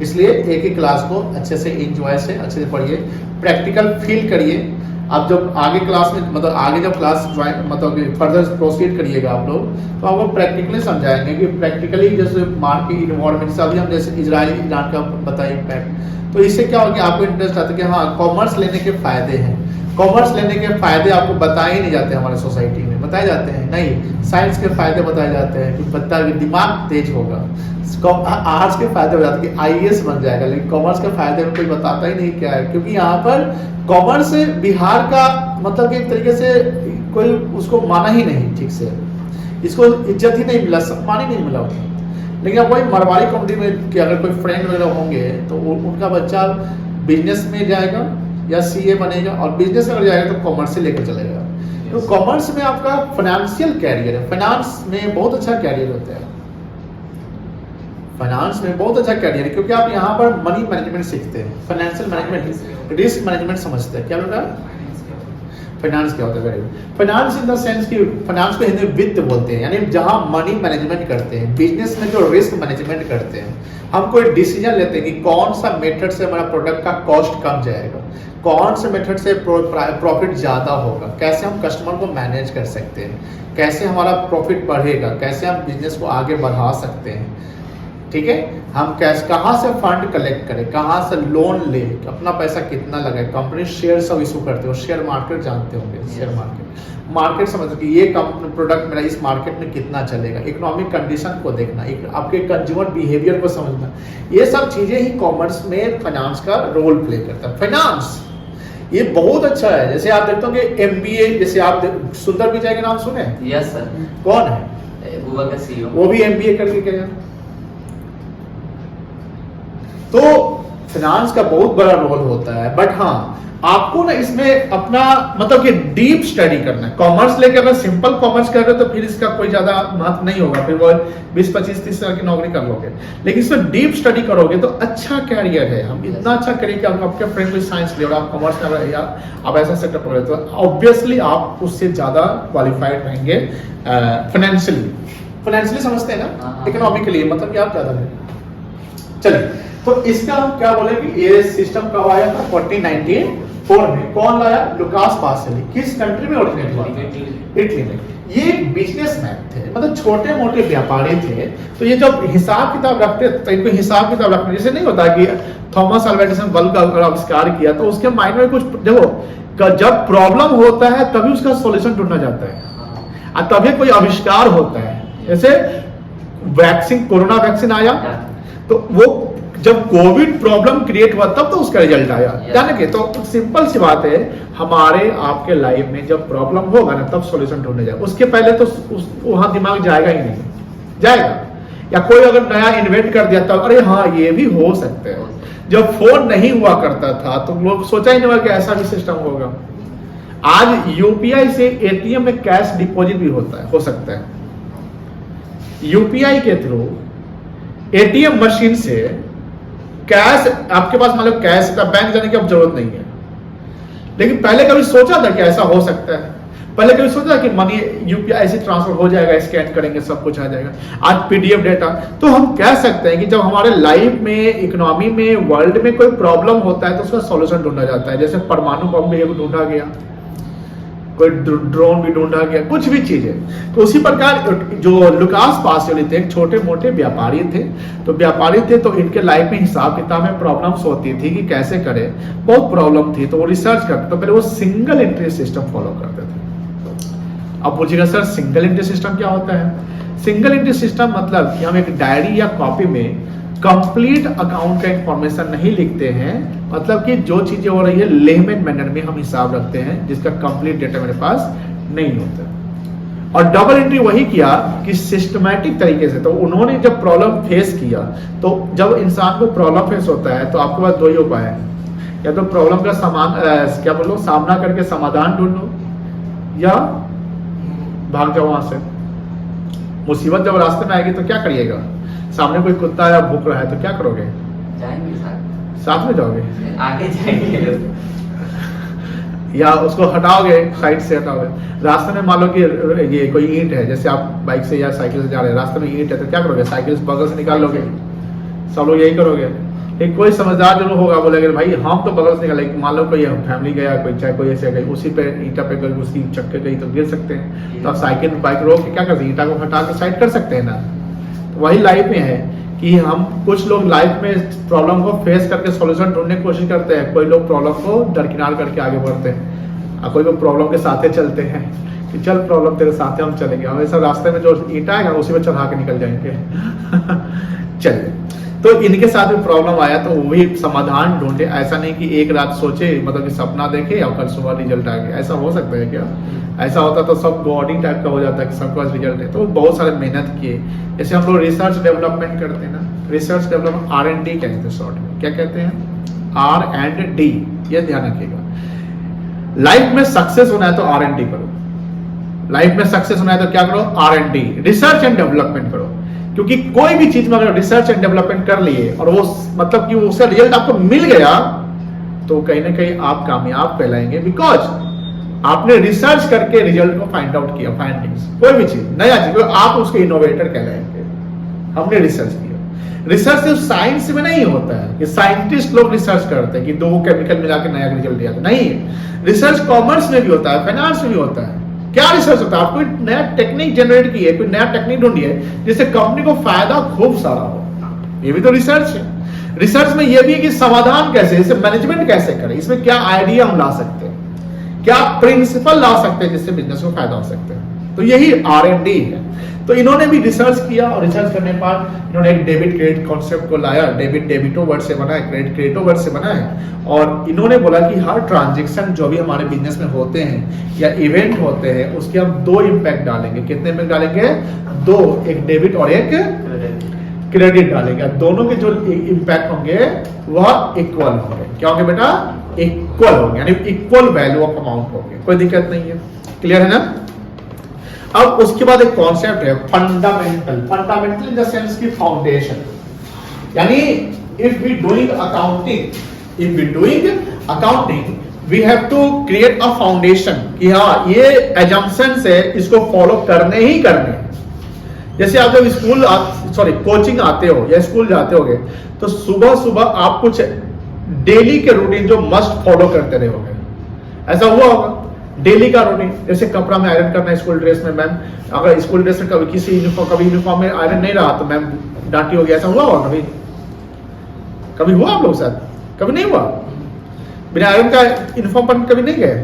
इसलिए एक ही क्लास को अच्छे से एंजॉय से अच्छे से पढ़िए, प्रैक्टिकल फील करिए। आप जब आगे क्लास में, मतलब आगे जब क्लास ज्वाइन, मतलब फर्दर प्रोसीड करिएगा आप लोग, तो आपको प्रैक्टिकली समझाएंगे कि प्रैक्टिकली जैसे मार्केट इन्वायरमेंट से अभी हम जैसे इजराइल ईरान का बताइए इम्पैक्ट, तो इससे क्या होगा कि आपको इंटरेस्ट आता है कि हाँ कॉमर्स लेने के फायदे हैं। कॉमर्स लेने के फायदे आपको बताए ही नहीं जाते हमारे सोसाइटी में, बताए जाते हैं नहीं। साइंस के फायदे बताए जाते हैं कि बच्चा दिमाग तेज होगा, आर्ट्स के फायदे हो जाते हैं कि आईएएस बन जाएगा, लेकिन कॉमर्स के फायदे में कोई बताता ही नहीं क्या है। क्योंकि यहाँ पर कॉमर्स बिहार का मतलब कि एक तरीके से कोई उसको माना ही नहीं ठीक से, इसको इज्जत ही नहीं मिला, सम्मान ही नहीं मिला उसको। लेकिन अब वही मरवाड़ी कम्युनिटी में कि अगर कोई फ्रेंड वगैरह होंगे तो उनका बच्चा बिजनेस में जाएगा या सीए बनेगा, और बिजनेस में अगर जाएगा तो कॉमर्स से लेकर चलेगा। तो कॉमर्स में आपका फाइनेंशियल कैरियर है, फाइनेंस में बहुत अच्छा कैरियर होता है, फाइनेंस में बहुत अच्छा कैरियर है, क्योंकि आप यहाँ पर मनी मैनेजमेंट सीखते हैं, फाइनेंशियल मैनेजमेंट, रिस्क मैनेजमेंट समझते हैं। क्या बेटा फाइनेंस क्या होता है? फाइनेंस इन द सेंस कि फाइनेंस को हिंदी में वित्त बोलते हैं, यानी जहां मनी मैनेजमेंट करते हैं। बिजनेस में जो रिस्क मैनेजमेंट करते हैं, हम कोई डिसीजन लेते हैं कि कौन सा मेथड से हमारा प्रोडक्ट का कॉस्ट कम जाएगा, कौन से मेथड से प्रॉफिट ज्यादा होगा, कैसे हम कस्टमर को मैनेज कर सकते हैं, कैसे हमारा प्रॉफिट बढ़ेगा, कैसे हम बिजनेस को आगे बढ़ा सकते हैं। ठीक है, हम कैश कहाँ से फंड कलेक्ट करें, कहाँ से लोन ले, अपना पैसा कितना लगाए। कंपनी शेयर सब इशू करते हो, शेयर मार्केट जानते होंगे, शेयर मार्केट समझते कि ये कंपनी प्रोडक्ट मेरा इस मार्केट में कितना चलेगा, इकोनॉमिक कंडीशन को देखना, आपके कंज्यूमर बिहेवियर को समझना, ये सब चीजें ही कॉमर्स में फाइनेंस का रोल प्ले करता है। फाइनेंस ये बहुत अच्छा है। जैसे आप देखते होंगे एमबीए, जैसे आप सुंदर पिचाई के नाम सुने? Yes sir. कौन है? गूगल का सीईओ। वो भी एमबीए करके गया। तो फाइनेंस का बहुत बड़ा रोल होता है, बट हाँ आपको ना इसमें अपना मतलब कि डीप स्टडी करना है। कॉमर्स लेके अगर सिंपल कॉमर्स कर रहे हो तो फिर इसका कोई ज्यादा महत्व नहीं होगा, फिर वो 20-25-30 साल की नौकरी कर लोगे। लेकिन इसमें डीप स्टडी करोगे तो अच्छा कैरियर है। हम इतना अच्छा करें कि आपके फ्रेंड कोई साइंस ले और आप कॉमर्स में या आप ऐसा सेक्टर पढ़ रहे तो ऑब्वियसली आप उससे ज्यादा क्वालिफाइड रहेंगे फाइनेंशियली समझते हैं ना, इकोनॉमिकली मतलब कि आप ज्यादा रहेंगे। चलिए, तो इसका हम क्या बोले कि ये सिस्टम कब आया था? 1494 में। कौन लाया? लुकास पासियोली। किस कंट्री में ओरिजिनेट हुआ? इटली में। ये बिजनेसमैन थे, मतलब छोटे मोटे व्यापारी थे। तो ये जब हिसाब किताब रखते तो इनको हिसाब किताब रखने जैसे नहीं होता कि थॉमस अल्वा एडिसन बल्ब का आविष्कार किया तो उसके माइंड में कुछ देखो, जब प्रॉब्लम होता है तभी उसका सॉल्यूशन ढूंढना जाता है और तभी कोई आविष्कार होता है। जैसे वैक्सीन, कोरोना वैक्सीन आया तो वो जब कोविड प्रॉब्लम क्रिएट हुआ तब तो उसका रिजल्ट आया, जाने के। तो सिंपल सी बात है, हमारे आपके लाइफ में जब प्रॉब्लम होगा ना तब सॉल्यूशन ढूंढने जाएगा, उसके पहले तो वहां दिमाग जाएगा ही नहीं, जाएगा। या कोई अगर नया इन्वेंट कर दिया तब अरे हाँ ये भी हो सकता है। जब फोन नहीं हुआ करता था तो लोग सोचा ही नहीं हुआ कि ऐसा भी सिस्टम होगा। आज यूपीआई से एटीएम में कैश डिपॉजिट भी होता है, हो सकता है। यूपीआई के थ्रू एटीएम मशीन से कैश आपके पास, मतलब कैश का बैंक जाने की अब जरूरत नहीं है। लेकिन पहले कभी सोचा था कि ऐसा हो सकता है? पहले कभी सोचा कि मनी यूपीआई से ट्रांसफर हो जाएगा, स्कैन करेंगे सब कुछ आ जाएगा। आज पीडीएफ डेटा। तो हम कह सकते हैं कि जब हमारे लाइफ में, इकोनॉमी में, वर्ल्ड में कोई प्रॉब्लम होता है तो उसका सॉल्यूशन ढूंढा जाता है। जैसे परमाणु बम भी ढूंढा गया, कोई ड्रोन भी ढूंढा गया, कुछ भी चीज है। तो उसी प्रकार जो लुकास पासियोली थे, छोटे मोटे व्यापारी थे। तो व्यापारी थे तो इनके लाइफ में हिसाब किताब में प्रॉब्लम्स होती थी कि कैसे करें, बहुत प्रॉब्लम थी। तो वो रिसर्च करते, तो पहले वो सिंगल एंट्री सिस्टम फॉलो करते थे। अब पूछिएगा सर सिंगल एंट्री सिस्टम क्या होता है? सिंगल एंट्री सिस्टम मतलब कि हम एक डायरी या कॉपी में कंप्लीट अकाउंट का इंफॉर्मेशन नहीं लिखते हैं, मतलब कि जो चीजें हो रही है लेमन मैनर में हम हिसाब रखते हैं, जिसका कंप्लीट डेटा मेरे पास नहीं होता। और डबल एंट्री वही किया कि सिस्टमैटिक तरीके से। तो उन्होंने जब प्रॉब्लम फेस किया, तो जब इंसान को प्रॉब्लम फेस होता है तो आपके पास दो ही उपाय है, या तो प्रॉब्लम का सामना करके समाधान ढूंढो, या भाग जाओ वहां से। मुसीबत जब रास्ते में आएगी तो क्या करिएगा? सामने कोई कुत्ता या भूख रहा है तो क्या करोगे? जाएंगे साथ में जाओगे, आगे जाएंगे या उसको हटाओगे, साइड से हटाओगे। रास्ते में मान लो कि ये कोई ईंट है, जैसे आप बाइक से या साइकिल से जा रहे हैं, रास्ते में ईंट है तो क्या करोगे? साइकिल से बगल से निकाल लोगे। सब लोग यही करोगे। एक कोई समझदार जरूर होगा, बोलेगा भाई हम तो बगल से निकाले। मान लो कोई फैमिली गया, कोई चाहे कोई ऐसे गई, उसी पे ईंटा पे गई, उसकी चक्के गई तो गिर सकते हैं। तो आप साइकिल बाइक रोक के क्या करते हैं? ईंटा को हटा के साइड कर सकते हैं ना। तो वही लाइफ में है कि हम, कुछ लोग लाइफ में प्रॉब्लम को फेस करके सॉल्यूशन ढूंढने की कोशिश करते हैं, कोई लोग प्रॉब्लम को दरकिनार करके आगे बढ़ते हैं, और कोई लोग प्रॉब्लम के साथ चलते हैं कि चल प्रॉब्लम तेरे साथ हम चलेंगे, हमेशा रास्ते में जो ईंटा आएगा उसी में चढ़ा के निकल जाएंगे। चलिए, तो इनके साथ में प्रॉब्लम आया तो वही समाधान ढूंढे। ऐसा नहीं कि एक रात सोचे, मतलब कि सपना देखे और कल सुबह रिजल्ट आ गया। ऐसा हो सकता है क्या? ऐसा होता तो सब गॉडी टाइप का हो जाता है कि सबके पास रिजल्ट है। तो बहुत सारे मेहनत किए। जैसे हम लोग रिसर्च डेवलपमेंट करते हैं ना, रिसर्च डेवलपमेंट R&D कहते हैं शॉर्ट में। क्या कहते हैं? R&D, ये ध्यान रखिएगा। लाइफ में सक्सेस होना है तो R&D करो। लाइफ में सक्सेस होना है तो क्या करो? R&D, रिसर्च एंड डेवलपमेंट करो। क्योंकि कोई भी चीज में अगर रिसर्च एंड डेवलपमेंट कर लिए और वो मतलब कि उसका रिजल्ट आपको मिल गया तो कहीं ना कहीं आप कामयाब कहलाएंगे, बिकॉज आपने रिसर्च करके रिजल्ट को फाइंड आउट किया। फाइंडिंग्स, कोई भी चीज, नया चीज, आप उसके इनोवेटर कहलाएंगे। हमने रिसर्च किया। रिसर्च सिर्फ साइंस में नहीं होता है कि साइंटिस्ट लोग रिसर्च करते हैं कि दो केमिकल मिला के नया रिजल्ट दिया, नहीं। रिसर्च कॉमर्स में भी होता है, फाइनेंस में भी होता है। क्या रिसर्च होता है? आप कोई नया टेक्निक जनरेट की है, कोई नया टेक्निक ढूंढी है जिससे कंपनी को फायदा खूब सारा हो, ये भी तो रिसर्च है। रिसर्च में ये भी है कि समाधान कैसे, इसे मैनेजमेंट कैसे करें, इसमें क्या आइडिया हम ला सकते हैं, क्या प्रिंसिपल ला सकते हैं जिससे बिजनेस को फायदा हो सकता है। तो यही R&D है। तो इन्होंने भी रिसर्च किया और रिसर्च करने के बाद इन्होंने एक डेबिट क्रेडिट कॉन्सेप्ट को लाया। डेबिट डेबिटो वर्ड से बना है, क्रेडिट क्रेडिटो वर्ड से बना है। और इन्होंने बोला कि हर ट्रांजैक्शन जो भी हमारे बिजनेस में होते हैं या इवेंट होते हैं उसके हम दो इम्पैक्ट डालेंगे। कितने इम्पैक्ट डालेंगे? दो, एक डेबिट और एक क्रेडिट डालेंगे। दोनों के जो इम्पैक्ट होंगे वह इक्वल होंगे। क्या होंगे बेटा? इक्वल होंगे, यानी इक्वल वैल्यू ऑफ अमाउंट होंगे। कोई दिक्कत नहीं है, क्लियर है ना? अब उसके बाद एक कॉन्सेप्ट है fundamental. Fundamental in the sense की फाउंडेशन, यानी if we doing accounting we have to create a foundation कि हाँ ये एजम्पशंस है, इसको फॉलो करने ही करने। जैसे आप जब कोचिंग आते हो या स्कूल जाते होगे तो सुबह सुबह आप कुछ डेली के रूटीन जो मस्ट फॉलो करते रहोगे। ऐसा हुआ होगा डेली का रूटीन, जैसे कपड़ा में आयरन करना है स्कूल ड्रेस में। मैम अगर स्कूल ड्रेस में कभी यूनिफॉर्म में आयरन नहीं रहा तो मैम डांटी होगी। ऐसा हुआ होगा कभी? कभी हुआ आप लोग के साथ? कभी नहीं हुआ? बिना आयरन का यूनिफॉर्म पहन कभी नहीं गए?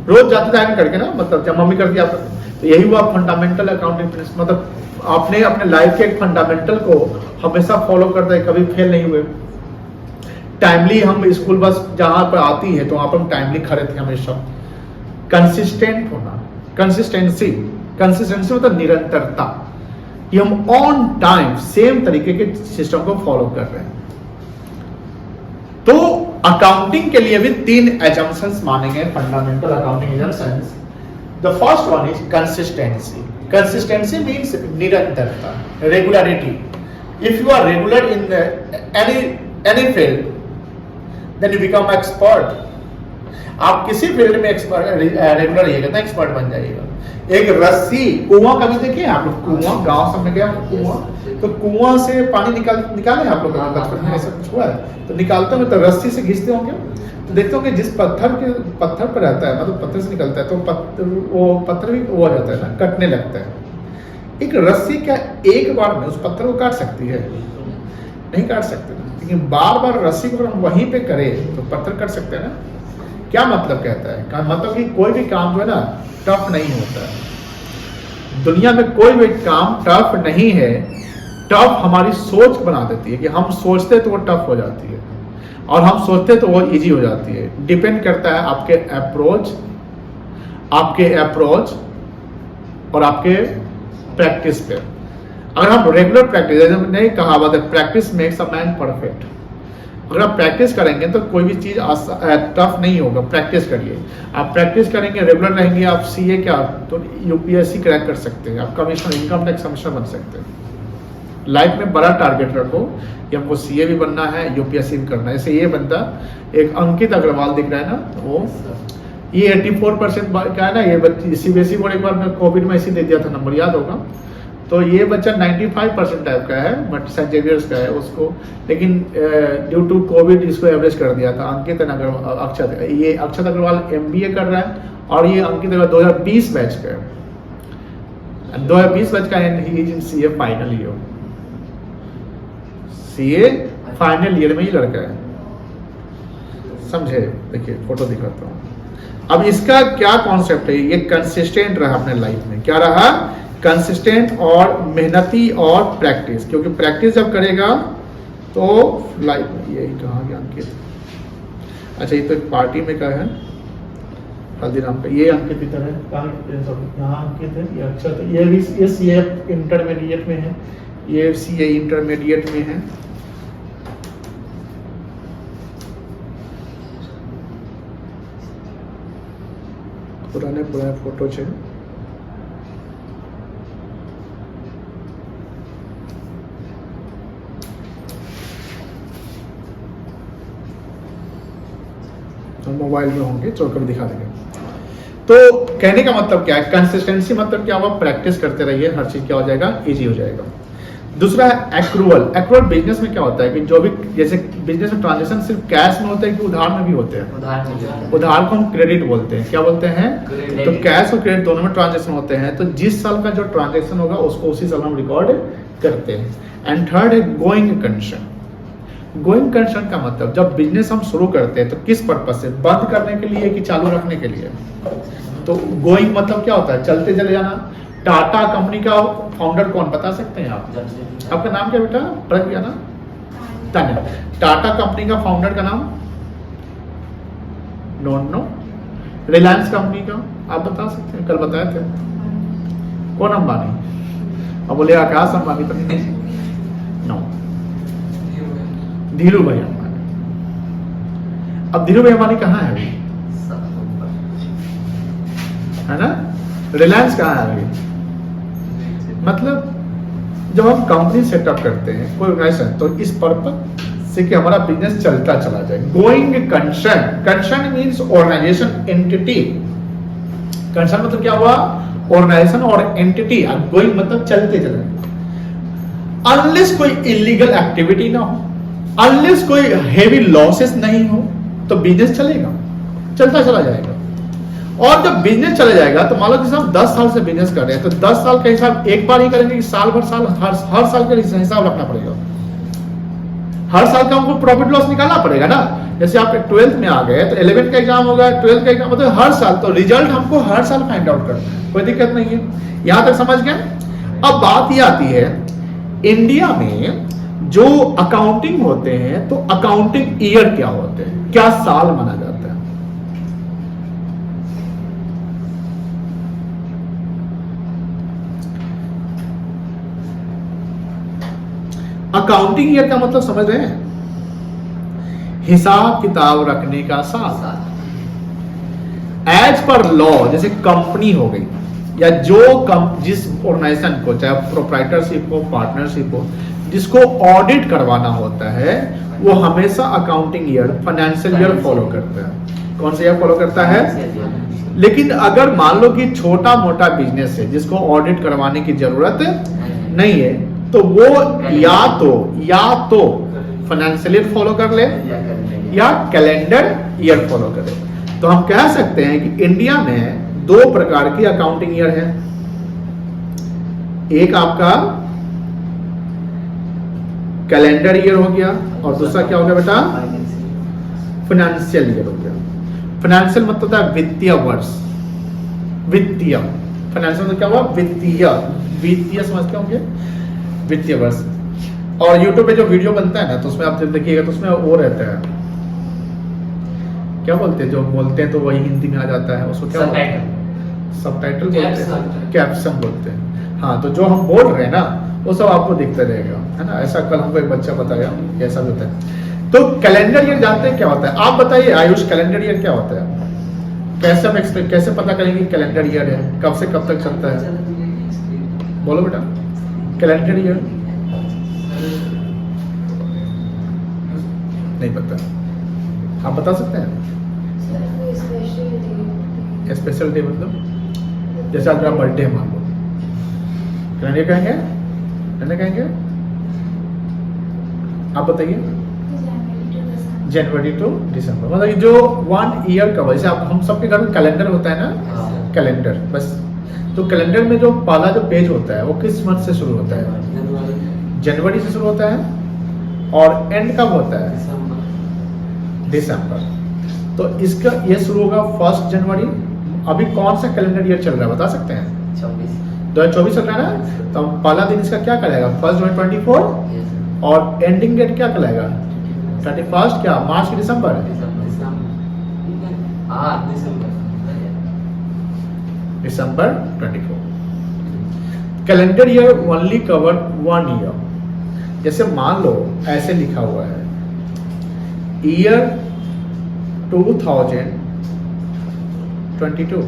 रोज जाते थे आयरन करके ना, मतलब जब मम्मी करती आप, तो यही हुआ फंडामेंटल अकाउंटिंग प्रिंसिपल, मतलब आपने अपने लाइफ के एक फंडामेंटल को हमेशा फॉलो करते हैं, कभी फेल नहीं हुए। टाइमली हम स्कूल बस जहां पर आती है तो वहां पर हम टाइमली खड़े थे हमेशा। कंसिस्टेंट होना, कंसिस्टेंसी, कंसिस्टेंसी मतलब निरंतरता, कि हम ऑन टाइम सेम तरीके के सिस्टम को फॉलो कर रहे हैं। तो अकाउंटिंग के लिए भी 3 एजम्पशंस माने गए, fundamental accounting assumptions. The first one is consistency. Consistency means निरंतरता, regularity. If you are regular in any field then you become expert. आप किसी फील्ड में रेगुलर रहिएगा तो एक्सपर्ट बन जाइएगा। एक रस्सी, कुआं कभी देखे आप लोग? कुआं गांव सब में गया कुआं, तो कुआं से पानी निकाले आप लोग बचपन में, ऐसा कुछ हुआ है? तो निकालते होंगे तो रस्सी से घिसते होंगे, तो देखते होंगे जिस पत्थर पर रहता है, मतलब पत्थर से निकलता है, तो वो पत्थर भी वो हो जाता है ना, कटने लगता है। एक रस्सी क्या एक बार में उस पत्थर को काट सकती है? नहीं काट सकते, लेकिन बार बार रस्सी को हम वहीं पे करें तो पत्थर कट सकते हैं ना। क्या मतलब कहता है? मतलब कि कोई भी काम जो है ना टफ नहीं होता है। दुनिया में कोई भी काम टफ नहीं है। टफ हमारी सोच बना देती है, कि हम सोचते तो वो टफ हो जाती है और हम सोचते तो वो इजी हो जाती है। डिपेंड करता है आपके अप्रोच और आपके प्रैक्टिस पे। अगर हम रेगुलर प्रैक्टिस, जैसे नहीं कहावत है, practice makes a man perfect. अगर आप प्रैक्टिस करेंगे तो कोई भी चीज टफ नहीं होगा। प्रैक्टिस करिए, आप प्रैक्टिस करेंगे, रेगुलर रहेंगे, आप सीए क्या तो यूपीएससी क्रैक कर सकते हैं, आप कमिश्नर, इनकम टैक्स कमिश्नर बन सकते हैं। लाइफ में बड़ा टारगेट रखो कि हमको सीए भी बनना है, यूपीएससी भी करना है। जैसे ये बंदा, एक अंकित अग्रवाल दिख रहा है ना, वो ये 84% का है ना, ये सीबीएसई बोर्ड एक बार कोविड में ऐसे दे दिया था नंबर, याद होगा। तो ये बच्चा 95% टाइप का है, बट सेंट जेवियर्स का है उसको, लेकिन ड्यू टू कोविड इसको एवरेज कर दिया था। अंकित अक्षत, ये अक्षत अग्रवाल एमबीए कर रहा है और ये अंकित अग्रवाल 2020 बैच का है, 2020 बैच का है। CA final year, CA final year में ही लड़का है, समझे? देखिए फोटो दिखाता हूँ। अब इसका क्या कॉन्सेप्ट है? ये कंसिस्टेंट रहा अपने लाइफ में। क्या रहा? कंसिस्टेंट और मेहनती और प्रैक्टिस, क्योंकि प्रैक्टिस जब करेगा तो लाइफ में। यही कहाँ गया अंकित? अच्छा, ये तो एक पार्टी में का है, हल्दीराम का। ये अंकित इधर है, यहाँ अंकित है, ये अक्षत है, ये भी ये सीए इंटरमीडिएट में है, ये सीए इंटरमीडिएट में है। पुराने फोटो है। मोबाइल में होंगे तो कभी दिखा देंगे। तो कहने का मतलब क्या है? कंसिस्टेंसी मतलब क्या हुआ? प्रैक्टिस करते रहिए, हर चीज क्या हो जाएगा? इजी हो जाएगा। दूसरा है एक्रूअल। एक्रूअल बिजनेस में क्या होता है कि जो भी, जैसे बिजनेस में ट्रांजेक्शन सिर्फ कैश में होते हैं कि उधार में भी होते हैं? उधार को हम क्रेडिट बोलते हैं। क्या बोलते हैं? तो कैश और क्रेडिट दोनों में ट्रांजेक्शन होते हैं। तो जिस साल का जो ट्रांजेक्शन होगा उसको उसी साल हम रिकॉर्ड करते हैं। एंड थर्ड है गोइंग कंसर्न। गोइंग कंसर्न का मतलब जब बिजनेस हम शुरू करते हैं तो किस पर्पज से? बंद करने के लिए कि चालू रखने के लिए? तो गोइंग मतलब क्या होता है? चलते चले जाना। टाटा कंपनी का फाउंडर कौन, बता सकते हैं आप? आपका नाम क्या बेटा? प्रज्ञा ना? तान्या। टाटा कंपनी का फाउंडर का नाम? नो। रिलायंस कंपनी का आप बता सकते हैं? कल बताए थे कौन? अंबानी। अब बोले आकाश अंबानी तो नहीं, नो, धीरू भाई अंबानी। अब धीरू भाई अंबानी कहाँ है अभी? है ना? रिलायंस कहाँ है अभी? मतलब जब हम कंपनी सेटअप करते हैं कोई ऑर्गेनाइजेशन, तो इस पर्पज से कि हमारा बिजनेस चलता चला जाए। Going concern. Concern means organisation, entity. Concern मतलब क्या हुआ? ऑर्गेनाइजेशन और एंटिटी। गोइंग मतलब चलते चले। अनलेस कोई इलीगल एक्टिविटी ना हो, अनलेस कोई हेवी लॉसेस नहीं हो, तो बिजनेस चलेगा, चलता चला जाएगा। और जब बिजनेस चला जाएगा तो मान लो जैसे हम 10 साल से बिजनेस कर रहे हैं, तो 10 साल का हिसाब एक बार ही करेंगे कि साल भर साल हर साल का हिसाब रखना पड़ेगा? हर साल का हमको प्रॉफिट लॉस निकालना पड़ेगा ना। जैसे आप 12th में आ गए तो 11th का एग्जाम होगा, 12th का एग्जाम, मतलब हर साल, तो रिजल्ट हमको हर साल फाइंड आउट करना है, कोई दिक्कत नहीं है। यहां तक समझ गए। अब बात ये आती है इंडिया में जो अकाउंटिंग होते हैं, तो अकाउंटिंग ईयर क्या होते हैं, क्या साल माना जाता है? अकाउंटिंग ईयर का मतलब समझ रहे हैं? हिसाब किताब रखने का साल। एज पर लॉ, जैसे कंपनी हो गई या जो जिस ऑर्गेनाइजेशन को, चाहे प्रोप्राइटरशिप हो, पार्टनरशिप हो, जिसको ऑडिट करवाना होता है, वो हमेशा accounting year, financial year follow करता है। कौन सा ईयर फॉलो करता है? लेकिन अगर मान लो कि छोटा मोटा बिजनेस है जिसको ऑडिट करवाने की जरूरत नहीं है, तो वो या तो फाइनेंशियल ईयर फॉलो कर ले या कैलेंडर ईयर फॉलो करे। तो हम कह सकते हैं कि इंडिया में दो प्रकार की अकाउंटिंग ईयर है। एक आपका कैलेंडर ईयर हो गया और दूसरा क्या हो गया बेटा? फाइनेंशियल ईयर हो गया। फाइनेंशियल मतलब होता है वित्तीय वर्ष। वित्तीय, फाइनेंशियल मतलब क्या हुआ? वित्तीय समझते होंगे, वित्तीय वर्ष। और YouTube पे जो वीडियो बनता है ना, तो उसमें आप जब देखिएगा तो उसमें वो रहता है, क्या बोलते हैं, जो बोलते हैं तो वही हिंदी में आ जाता है, उसको क्या सबटाइटल बोलते हैं, कैप्शन बोलते हैं। हाँ, तो जो हम बोल रहे हैं ना वो सब आपको दिखता रहेगा, है ना। ऐसा कल हमको एक बच्चा बताया कि ऐसा भी होता है। तो कैलेंडर ईयर जानते हैं क्या होता है? आप बताइए आयुष, कैलेंडर ईयर क्या होता है? कैसे हम कैसे पता करेंगे कैलेंडर ईयर है, कब से कब तक चलता है? बोलो बेटा, कैलेंडर ईयर नहीं पता, आप बता सकते हैं? स्पेशल डे मतलब जैसे आपका बर्थडे मान लो, कैलेंडर कहेंगे? कैलेंडर कहेंगे? आप बताइए। जनवरी टू दिसंबर, मतलब जो 1 ईयर का, वैसे आप हम सबके घर में कैलेंडर होता है ना, कैलेंडर बस। तो कैलेंडर में जो पहला जो पेज होता है वो किस मंथ से शुरू होता है? जनवरी से शुरू होता है। और एंड कब होता है? दिसंबर। तो इसका ये शुरू होगा 1 जनवरी। अभी कौन सा कैलेंडर ईयर चल रहा है बता सकते हैं? 2024 चल रहा है ना। तो पहला दिन इसका क्या कहलाएगा? 1 जनवरी 24। और एंडिंग डेट क्या कहलाएगा? 31 क्या, मार्च की दिसंबर? दिसंबर 24। Calendar year only cover 1 year. जैसे मान लो ऐसे लिखा हुआ है ईयर 2022।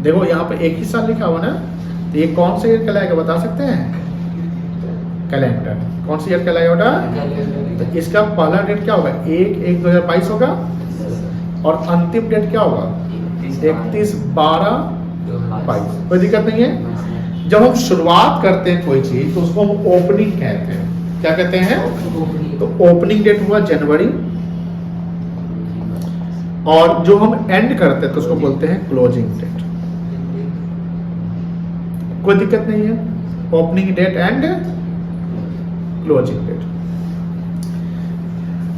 देखो यहाँ पे एक ही साल लिखा हुआ ना, तो ये कौन सा ईयर कहलाएगा बता सकते हैं? कैलेंडर। कौन सा ईयर कहलाएगा बेटा? तो इसका पहला डेट क्या होगा? 1/1/2022 होगा। और अंतिम डेट क्या होगा? 31/12/22। कोई दिक्कत नहीं है। जब हम शुरुआत करते हैं कोई चीज तो उसको हम ओपनिंग कहते हैं। क्या कहते हैं? तो ओपनिंग डेट हुआ जनवरी, और जो हम एंड करते हैं तो उसको बोलते हैं क्लोजिंग डेट। कोई दिक्कत नहीं है। Opening date and closing date.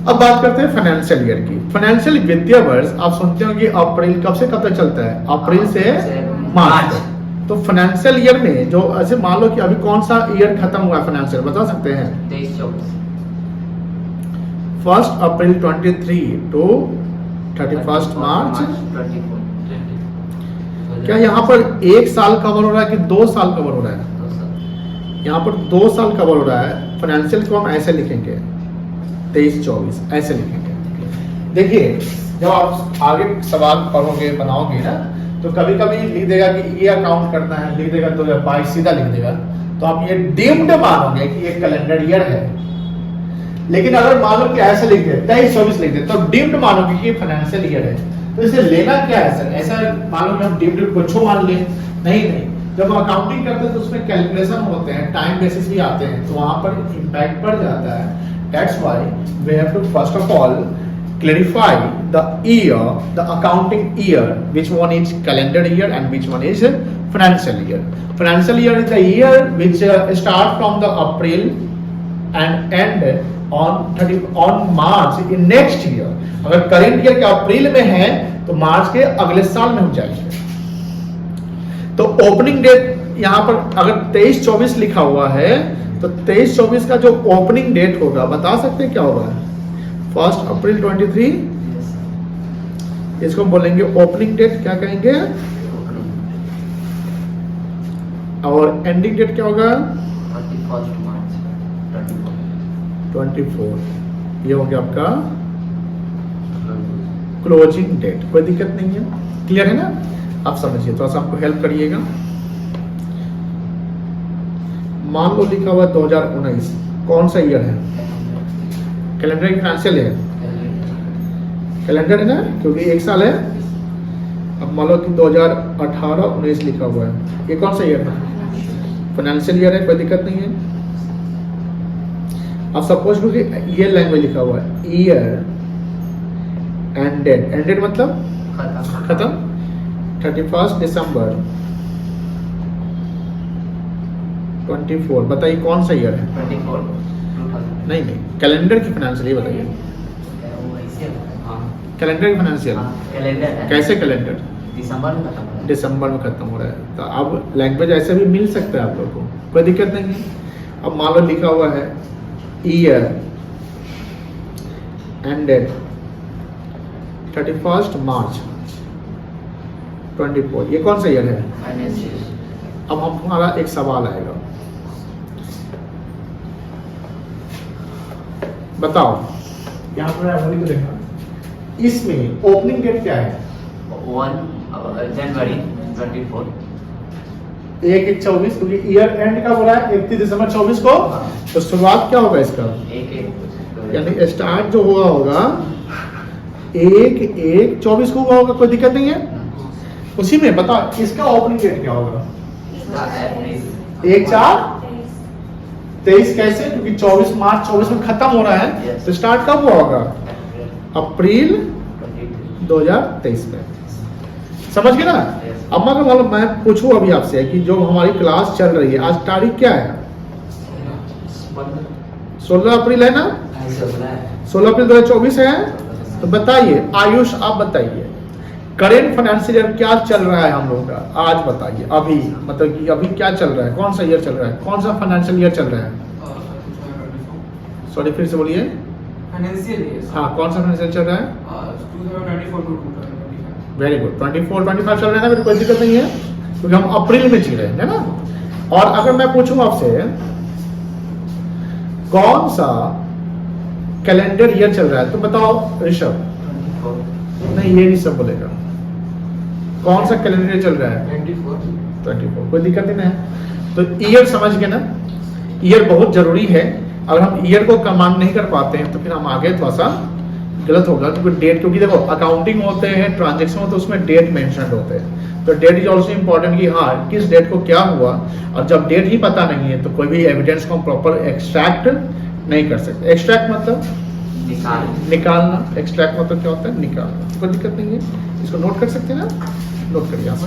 अब बात करते हैं फाइनेंशियल ईयर की। फाइनेंशियल वित्तीय वर्ष आप सुनते हो कि अप्रैल कब से कब तक चलता है? अप्रैल से मार्च। तो फाइनेंशियल ईयर में जो ऐसे मान लो कि अभी कौन सा ईयर खत्म हुआ है फाइनेंशियल, बता सकते हैं? 1 अप्रैल 23 टू 31 मार्च। क्या यहाँ पर 1 साल कवर हो रहा है कि 2 साल कवर हो रहा है? यहाँ पर 2 साल कवर हो रहा है। फाइनेंशियल को हम ऐसे लिखेंगे 23-24 ऐसे लिखेंगे। देखिए जब आप आगे सवाल पढ़ोगे बनाओगे ना, तो कभी कभी लिख देगा कि ये अकाउंट करना है, लिख देगा 2022 सीधा लिख देगा, तो आप ये डीम्ड मानोगे कि ये कैलेंडर ईयर है। लेकिन अगर मान लो कि ऐसे लिख दे 23-24 लिख दे, तो डीम्ड मानोगे कि ये फाइनेंशियल ईयर है। तो इसे लेना क्या है सर? ऐसा मान लो कि हम डीम्ड कुछ मान ले, नहीं। जब अकाउंटिंग करते हैं तो उसमें कैलकुलेशन होते हैं, टाइम बेसिस भी आते हैं, तो वहां पर इम्पैक्ट पड़ जाता है। That's why we have to first of all clarify the year, the accounting year, which one is calendar year and which one is financial year. Financial year is the year which start from the April and end on March in next year. अगर करेंट ईयर के अप्रैल में है तो मार्च के अगले साल में हो जाएंगे। तो ओपनिंग डेट यहां पर अगर 23-24 लिखा हुआ है तो 23-24 का जो ओपनिंग डेट होगा बता सकते हैं क्या होगा? 1 अप्रैल 23, इसको बोलेंगे ओपनिंग डेट, क्या कहेंगे? और एंडिंग डेट क्या होगा? 31 मार्च 24। ये हो गया आपका क्लोजिंग डेट। कोई दिक्कत नहीं है, क्लियर है ना? आप समझिए, थोड़ा सा आपको हेल्प करिएगा। मान लो लिखा हुआ 2019, कौन सा ईयर है? कैलेंडर की फाइनेंशियल है, कैलेंडर है ना, क्योंकि एक साल है। अब मान लो कि 2018-19 लिखा हुआ है, ये कौन सा ईयर है? फाइनेंशियल ईयर है, कोई दिक्कत नहीं है। अब सपोज कि ये लैंग्वेज लिखा हुआ है ईयर एंडेड, एंडेड मतलब खत्म, 31 दिसंबर 24। बताइए कौन सा ईयर है? 24 नहीं, कैलेंडर की फाइनेंशियल बताइए। कैलेंडर की फाइनेंशियल कैलेंडर है। कैसे कैलेंडर? दिसंबर में खत्म हो दिसंबर में खत्म हो रहा है। तो अब लैंग्वेज ऐसे भी मिल सकता है आप लोग को, कोई दिक्कत नहीं है। अब मान लो लिखा हुआ है ईयर एंडेड 31 मार्च 24, ये कौन सा ईयर है? अब हमारा एक सवाल आएगा, बताओ यहाँ पर एवरी को देखा, इसमें ओपनिंग डेट क्या है? 1 जनवरी 24। 1/1/24, क्योंकि ईयर एंड का बोला है 31 दिसंबर 24 को। तो शुरुआत क्या होगा इसका? 1/1 यानी स्टार्ट जो हुआ होगा 1/1/24 को हुआ होगा, कोई दिक्कत नहीं है। उसी में बता इसका ओपनिंग डेट क्या होगा? 1/4/23। कैसे? क्योंकि 24 मार्च 24 में खत्म हो रहा है, तो स्टार्ट कब हुआ होगा? अप्रैल 2023 में। समझ गए ना? अब मतलब मैं पूछूं अभी आपसे कि जो हमारी क्लास चल रही है, आज तारीख क्या है? 16 अप्रैल है ना? 16 अप्रैल 2024 है। तो बताइए आयुष, आप बताइए करेंट फाइनेंशियल ईयर क्या चल रहा है हम लोग का? आज बताइए, अभी मतलब कि अभी क्या चल रहा है, कौन सा ईयर चल रहा है, कौन सा फाइनेंशियल ईयर चल रहा है? सॉरी, फिर से बोलिए। फाइनेंशियल ईयर, हाँ, कौन सा फाइनेंशियल चल रहा है? 2024 to 2025। वेरी गुड, 24-25 चल रहा है ना, फिर कोई दिक्कत नहीं है, क्योंकि हम अप्रैल में जी रहे हैं ना। और अगर मैं पूछूं आपसे कौन सा कैलेंडर ईयर चल रहा है, तो बताओ ऋषभ। नहीं, ये ऋषभ बोलेगा। कौन सा कैलेंडर ईयर चल रहा है? 24, कोई दिक्कत नहीं है। तो ईयर समझ गए ना, ईयर बहुत जरूरी है। अगर हम ईयर को कमांड नहीं कर पाते हैं तो फिर हम आगे थोड़ा सा गलत होगा, क्योंकि डेट, क्योंकि देखो अकाउंटिंग होते हैं, ट्रांजेक्शन होते हैं, उसमें डेट मेंशन होते हैं। तो डेट इज ऑल्सो इम्पोर्टेंट कि हाँ किस डेट को क्या हुआ। और जब डेट ही पता नहीं है तो कोई भी एविडेंस को हम प्रॉपर एक्सट्रैक्ट नहीं कर सकते। एक्सट्रैक्ट मतलब निकालना, एक्सट्रैक्ट मतलब क्या होता है? निकालना। कोई दिक्कत नहीं है, इसको नोट कर सकते हैं ना? नोट करिए आप।